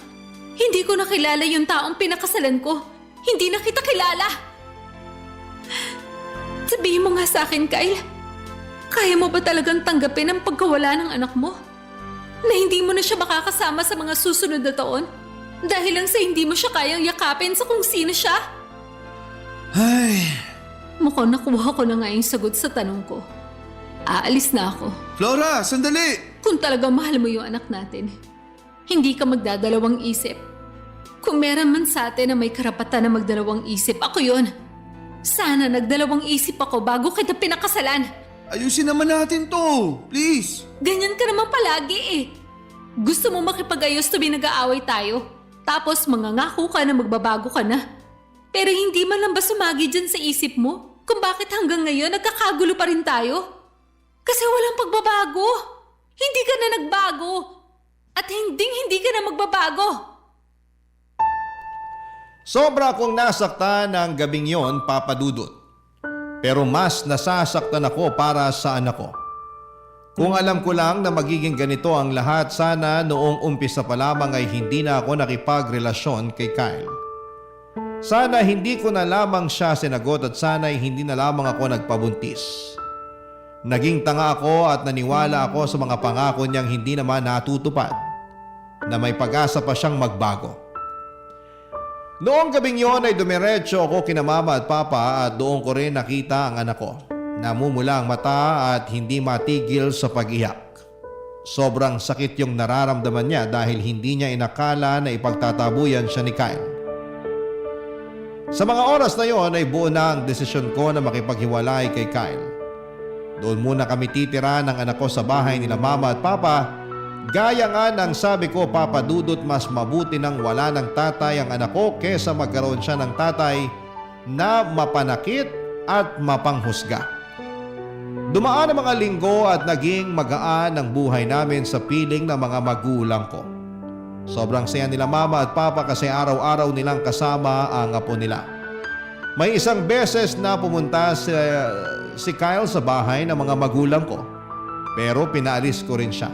hindi ko nakilala yung taong pinakasalan ko. Hindi na kita kilala. Sabihin mo nga sa akin, Kyle. Kaya mo ba talagang tanggapin ang pagkawala ng anak mo? Na hindi mo na siya makakasama sa mga susunod na taon? Dahil lang sa hindi mo siya kayang yakapin sa kung sino siya? Ay, Mukhang nakuha ko na nga yung sagot sa tanong ko. Aalis na ako. Flora, sandali! Kung talagang mahal mo yung anak natin, hindi ka magdadalawang isip. Kung meron man sa atin na may karapatan na magdalawang isip, ako yun. Sana nagdalawang isip ako bago kita pinakasalan. Ayusin naman natin to, please. Ganyan ka naman palagi eh. Gusto mo makipag-ayos tuwing nag-aaway tayo. Tapos mangangako ka na magbabago ka na. Pero hindi man lang ba sumagi dyan sa isip mo kung bakit hanggang ngayon nagkakagulo pa rin tayo? Kasi walang pagbabago. Hindi ka na nagbago. At hindi ka na magbabago. Sobra akong nasaktan ng gabing yon, Papa Dudut. Pero mas nasasaktan ako para sa anak ko. Kung alam ko lang na magiging ganito ang lahat, sana noong umpisa pa lamang ay hindi na ako nakipagrelasyon kay Kyle. Sana hindi ko na lamang siya sinagot at sana ay hindi na lamang ako nagpabuntis. Naging tanga ako at naniwala ako sa mga pangako niyang hindi naman natutupad, na may pag-asa pa siyang magbago. Noong gabing yon ay dumiretso ako kina mama at papa at doon ko rin nakita ang anak ko. Namumula ang mata at hindi matigil sa pag-iyak. Sobrang sakit yung nararamdaman niya dahil hindi niya inakala na ipagtatabuyan siya ni Kyle. Sa mga oras na yon ay buo na ang desisyon ko na makipaghiwalay kay Kyle. Doon muna kami titira ng anak ko sa bahay nila mama at papa. Gaya nga ng sabi ko, Papa Dudut, mas mabuti nang wala ng tatay ang anak ko kesa magkaroon siya ng tatay na mapanakit at mapanghusga. Dumaan ang mga linggo at naging magaan ang buhay namin sa piling ng mga magulang ko. Sobrang saya nila mama at papa kasi araw-araw nilang kasama ang apo nila. May isang beses na pumunta si Kyle sa bahay ng mga magulang ko, pero pinaalis ko rin siya.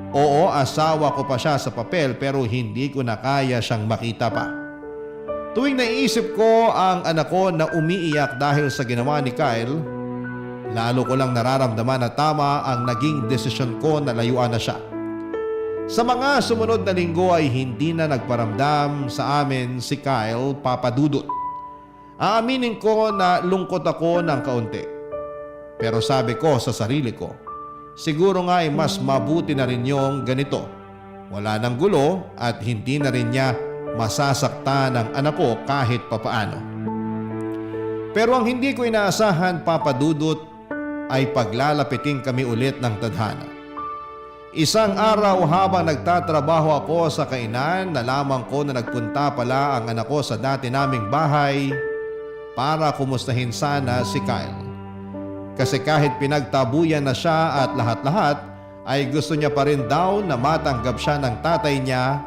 Oo, asawa ko pa siya sa papel pero hindi ko na kaya siyang makita pa. Tuwing naiisip ko ang anak ko na umiiyak dahil sa ginawa ni Kyle, lalo ko lang nararamdaman na tama ang naging desisyon ko na layuan na siya. Sa mga sumunod na linggo ay hindi na nagparamdam sa amin si Kyle, Papa Dudut. Aaminin ko na lungkot ako ng kaunti. Pero sabi ko sa sarili ko, siguro nga ay mas mabuti na rin yung ganito. Wala nang gulo at hindi na rin niya masasaktan ng anak ko kahit papaano. Pero ang hindi ko inaasahan, Papa Dudut, ay paglalapitin kami ulit ng tadhana. Isang araw habang nagtatrabaho ako sa kainan, nalaman ko na nagpunta pala ang anak ko sa dati naming bahay para kumustahin sana si Kyle. Kasi kahit pinagtabuyan na siya at lahat-lahat, ay gusto niya pa rin daw na matanggap siya ng tatay niya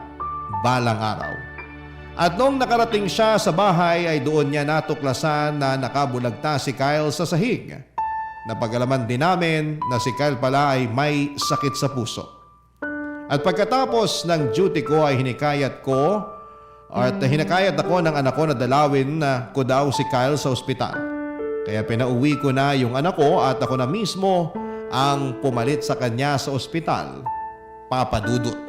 balang araw. At nung nakarating siya sa bahay ay doon niya natuklasan na nakabulagta si Kyle sa sahig. Napagalaman din namin na si Kyle pala ay may sakit sa puso. At pagkatapos ng duty ko ay hinakayat ako ng anak ko na dalawin ko daw si Kyle sa ospital. Kaya pinauwi ko na yung anak ko at ako na mismo ang pumalit sa kanya sa ospital, Papa Dudut.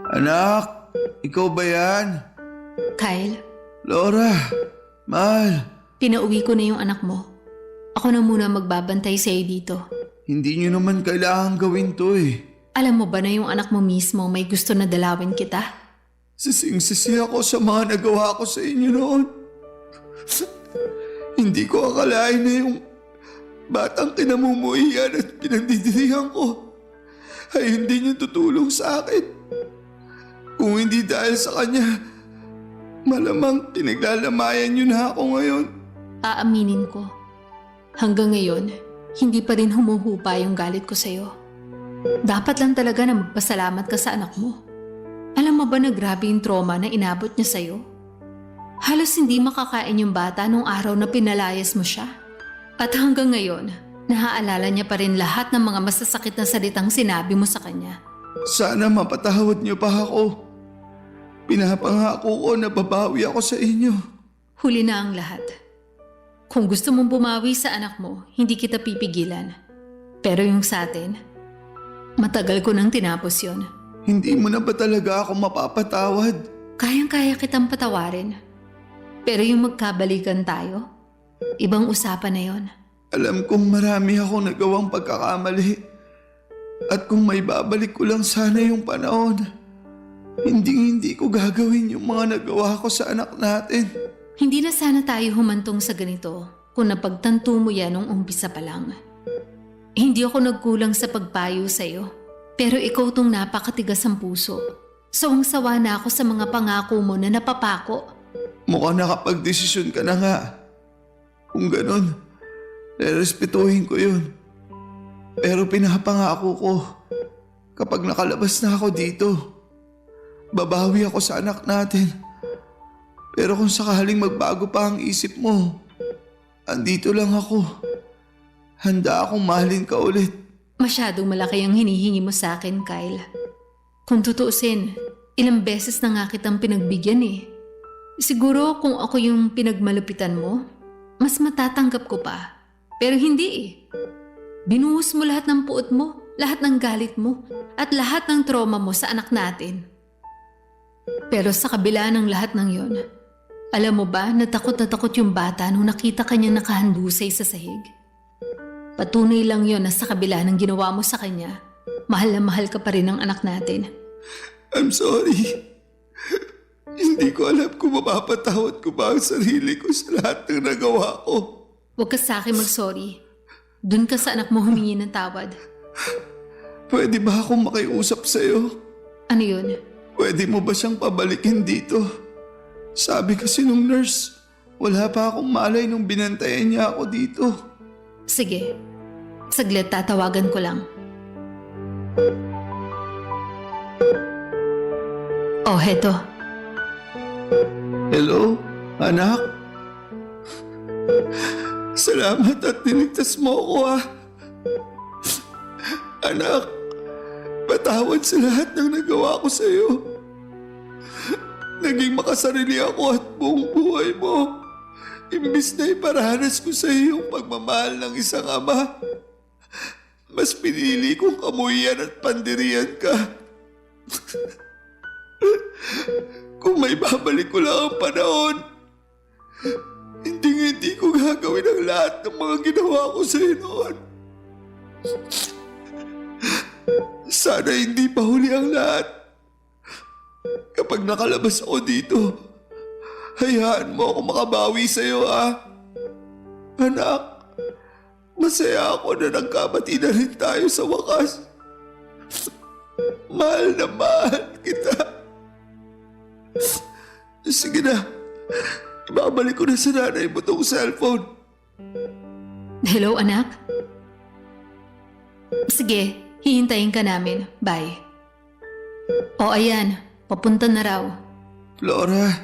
Anak, ikaw ba yan? Kyle, Laura, mahal, pinauwi ko na yung anak mo. Ako na muna magbabantay sa'yo dito. hindi nyo naman kailangan gawin to eh. Alam mo ba na yung anak mo mismo may gusto na dalawin kita? Sising-sisi ako sa mga nagawa ko sa inyo noon. Hindi ko akalain na yung batang kinamumuhian at pinagdidirihan ko ay hindi niya tutulong sa akin. Kung hindi dahil sa kanya, malamang pinaglalamayan niyo na ako ngayon. Aaminin ko. Hanggang ngayon, hindi pa rin humuhupa yung galit ko sa'yo. Dapat lang talaga na magpasalamat ka sa anak mo. Alam mo ba na grabe yung trauma na inabot niya sa'yo? Halos hindi makakain yung bata nung araw na pinalayas mo siya. At hanggang ngayon, naaalala niya pa rin lahat ng mga masasakit na salitang sinabi mo sa kanya. Sana mapatawad niyo pa ako. Pinapangako ko na babawi ako sa inyo. Huli na ang lahat. Kung gusto mong bumawi sa anak mo, hindi kita pipigilan. Pero yung sa atin, matagal ko nang tinapos yon. Hindi mo na ba talaga ako mapapatawad? Kayang-kaya kitang patawarin. Pero yung magkabalikan tayo, ibang usapan na yon. Alam kong marami akong nagawang pagkakamali. At kung may babalik ko lang sana yung panahon, hindi ko gagawin yung mga nagawa ko sa anak natin. Hindi na sana tayo humantong sa ganito kung napagtanto mo yan nung umpisa pa lang. Hindi ako nagkulang sa pagpayo sa'yo, pero ikaw tong napakatigas ang puso. Sawang-sawa na ako sa mga pangako mo na napapako. Mukhang nakapag-desisyon ka na nga. Kung ganun, respetuhin ko yun. Pero pinapangako ko, kapag nakalabas na ako dito, babawi ako sa anak natin. Pero kung sakaling magbago pa ang isip mo, andito lang ako. Handa akong mahalin ka ulit. Masyadong malaki ang hinihingi mo sa akin, Kyle. Kung tutuusin, ilang beses na nga kitang pinagbigyan eh. Siguro kung ako yung pinagmalupitan mo, mas matatanggap ko pa. Pero hindi eh. Binuhos mo lahat ng puot mo, lahat ng galit mo, at lahat ng trauma mo sa anak natin. Pero sa kabila ng lahat ng yon, alam mo ba na takot yung bata nung nakita kanya nakahandusay sa sahig? Patunay lang yon na sa kabila ng ginawa mo sa kanya, mahal na mahal ka pa rin ng anak natin. I'm sorry. Hindi ko alam kung mapapatawad ko ba ang sarili ko sa lahat ng nagawa ko. Huwag ka sa akin mag-sorry. Doon ka sa anak mo humingi ng tawad. Pwede ba akong makiusap sa'yo? Ano yun? Pwede mo ba siyang pabalikin dito? Sabi kasi nung nurse, wala pa akong malay nung binantayan niya ako dito. Sige, Saglit, tatawagan ko lang. Oh, heto. Hello, anak? Salamat at niligtas mo ako, ah. Anak, patawad sa lahat ng nagawa ko sa'yo. Naging makasarili ako at buong buhay mo. Imbis na iparanas ko sa iyo yung pagmamahal ng isang ama, mas pinili kong kamuhian at pandirian ka. Kung may babalik ko lang ang panahon, hindi ko gagawin ang lahat ng mga ginawa ko sa iyo noon. Sana hindi pa huli ang lahat. Kapag nakalabas ako dito, hayaan mo ako makabawi sa iyo, ah. Anak, masaya ako na nagkabati na rin tayo sa wakas. Mahal na mahal kita. Sige na, ibabalik ko na sa nanay mo tong cellphone. Hello, anak? Sige, hihintayin ka namin. Bye. O ayan, papunta na raw. Flora,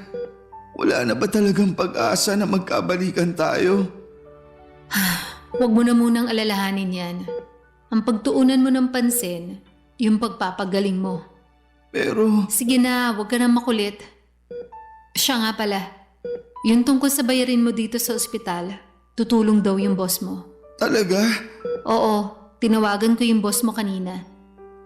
wala na ba talagang pag-asa na magkabalikan tayo? Huwag mo na munang alalahanin yan. Ang pagtuunan mo ng pansin, yung pagpapagaling mo. Pero, Sige na, huwag ka na makulit. Siya nga pala, yung tungkol sa bayarin mo dito sa ospital, tutulong daw yung boss mo. talaga? Oo, tinawagan ko yung boss mo kanina.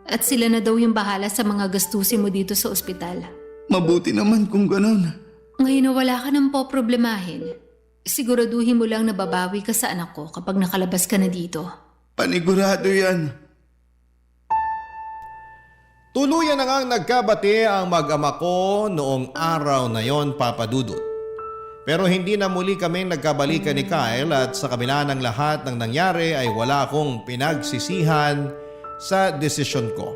At sila na daw yung bahala sa mga gastusin mo dito sa ospital. Mabuti naman kung ganon. Ngayon na wala ka nang poproblemahin, siguraduhin mo lang na babawi ka sa anak ko kapag nakalabas ka na dito. Panigurado yan. Tuluyan na ngang nagkabati ang mag-ama ko noong araw na yon, Papa Dudut. Pero hindi na muli kami nagkabalikan ni Kyle at sa kabila ng lahat ng nangyari ay wala akong pinagsisihan sa desisyon ko.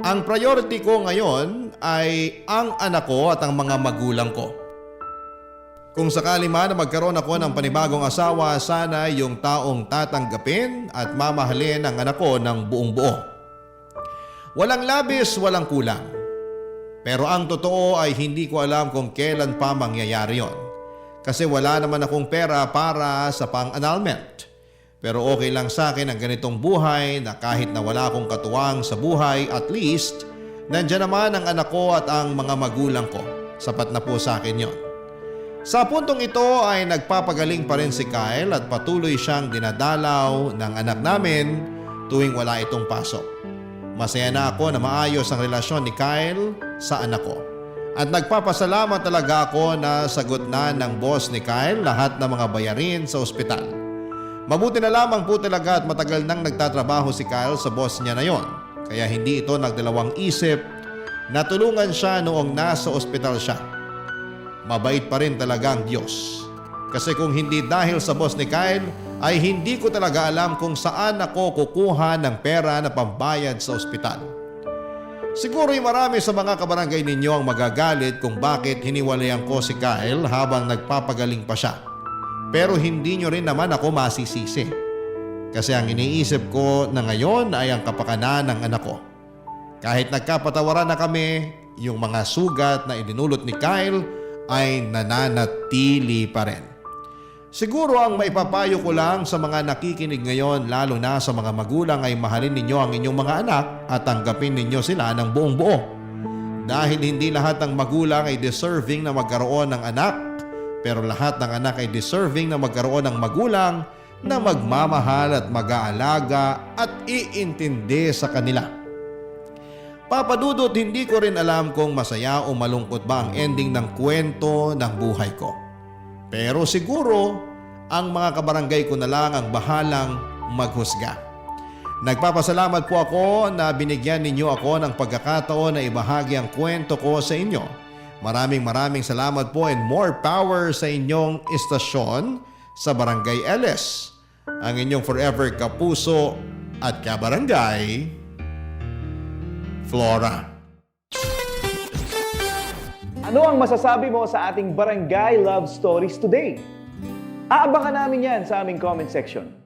Ang priority ko ngayon ay ang anak ko at ang mga magulang ko. Kung sakali man na magkaroon ako ng panibagong asawa, sana yung taong tatanggapin at mamahalin ang anak ko ng buong buo. Walang labis, walang kulang. Pero ang totoo ay hindi ko alam kung kailan pa mangyayari yon. Kasi wala naman akong pera para sa pang-annulment. Pero okay lang sa akin ang ganitong buhay na kahit na wala akong katuwang sa buhay, at least nandiyan naman ang anak ko at ang mga magulang ko. Sapat na po sa akin yon. Sa puntong ito ay nagpapagaling pa rin si Kyle at patuloy siyang dinadalaw ng anak namin tuwing wala itong pasok. Masaya na ako na maayos ang relasyon ni Kyle sa anak ko. At nagpapasalamat talaga ako na sagot na ng boss ni Kyle lahat ng mga bayarin sa ospital. Mabuti na lamang po talaga at matagal nang nagtatrabaho si Kyle sa boss niya na yon. Kaya hindi ito nagdalawang isip na tulungan siya noong nasa ospital siya. Mabait pa rin talaga ang Diyos. Kasi kung hindi dahil sa boss ni Kyle, ay hindi ko talaga alam kung saan ako kukuha ng pera na pambayad sa ospital. Siguro ay marami sa mga kabarangay ninyo ang magagalit kung bakit hiniwalayan ko si Kyle habang nagpapagaling pa siya. Pero hindi nyo rin naman ako masisisi. Kasi ang iniisip ko na ngayon ay ang kapakanan ng anak ko. Kahit nagkapatawaran na kami, yung mga sugat na idinulot ni Kyle ay nananatili pa rin. Siguro ang maipapayo ko lang sa mga nakikinig ngayon, lalo na sa mga magulang, ay mahalin ninyo ang inyong mga anak at tanggapin ninyo sila ng buong buo. Dahil hindi lahat ng magulang ay deserving na magkaroon ng anak, pero lahat ng anak ay deserving na magkaroon ng magulang na magmamahal at mag-aalaga at iintindi sa kanila. Papa Dudut, hindi ko rin alam kung masaya o malungkot ba ang ending ng kwento ng buhay ko. Pero siguro, ang mga kabarangay ko na lang ang bahalang maghusga. Nagpapasalamat po ako na binigyan ninyo ako ng pagkakataon na ibahagi ang kwento ko sa inyo. Maraming salamat po and more power sa inyong istasyon sa Barangay LS. Ang inyong forever kapuso at kabarangay, Flora. Ano ang masasabi mo sa ating Barangay Love Stories today? Aabangan namin yan sa aming comment section.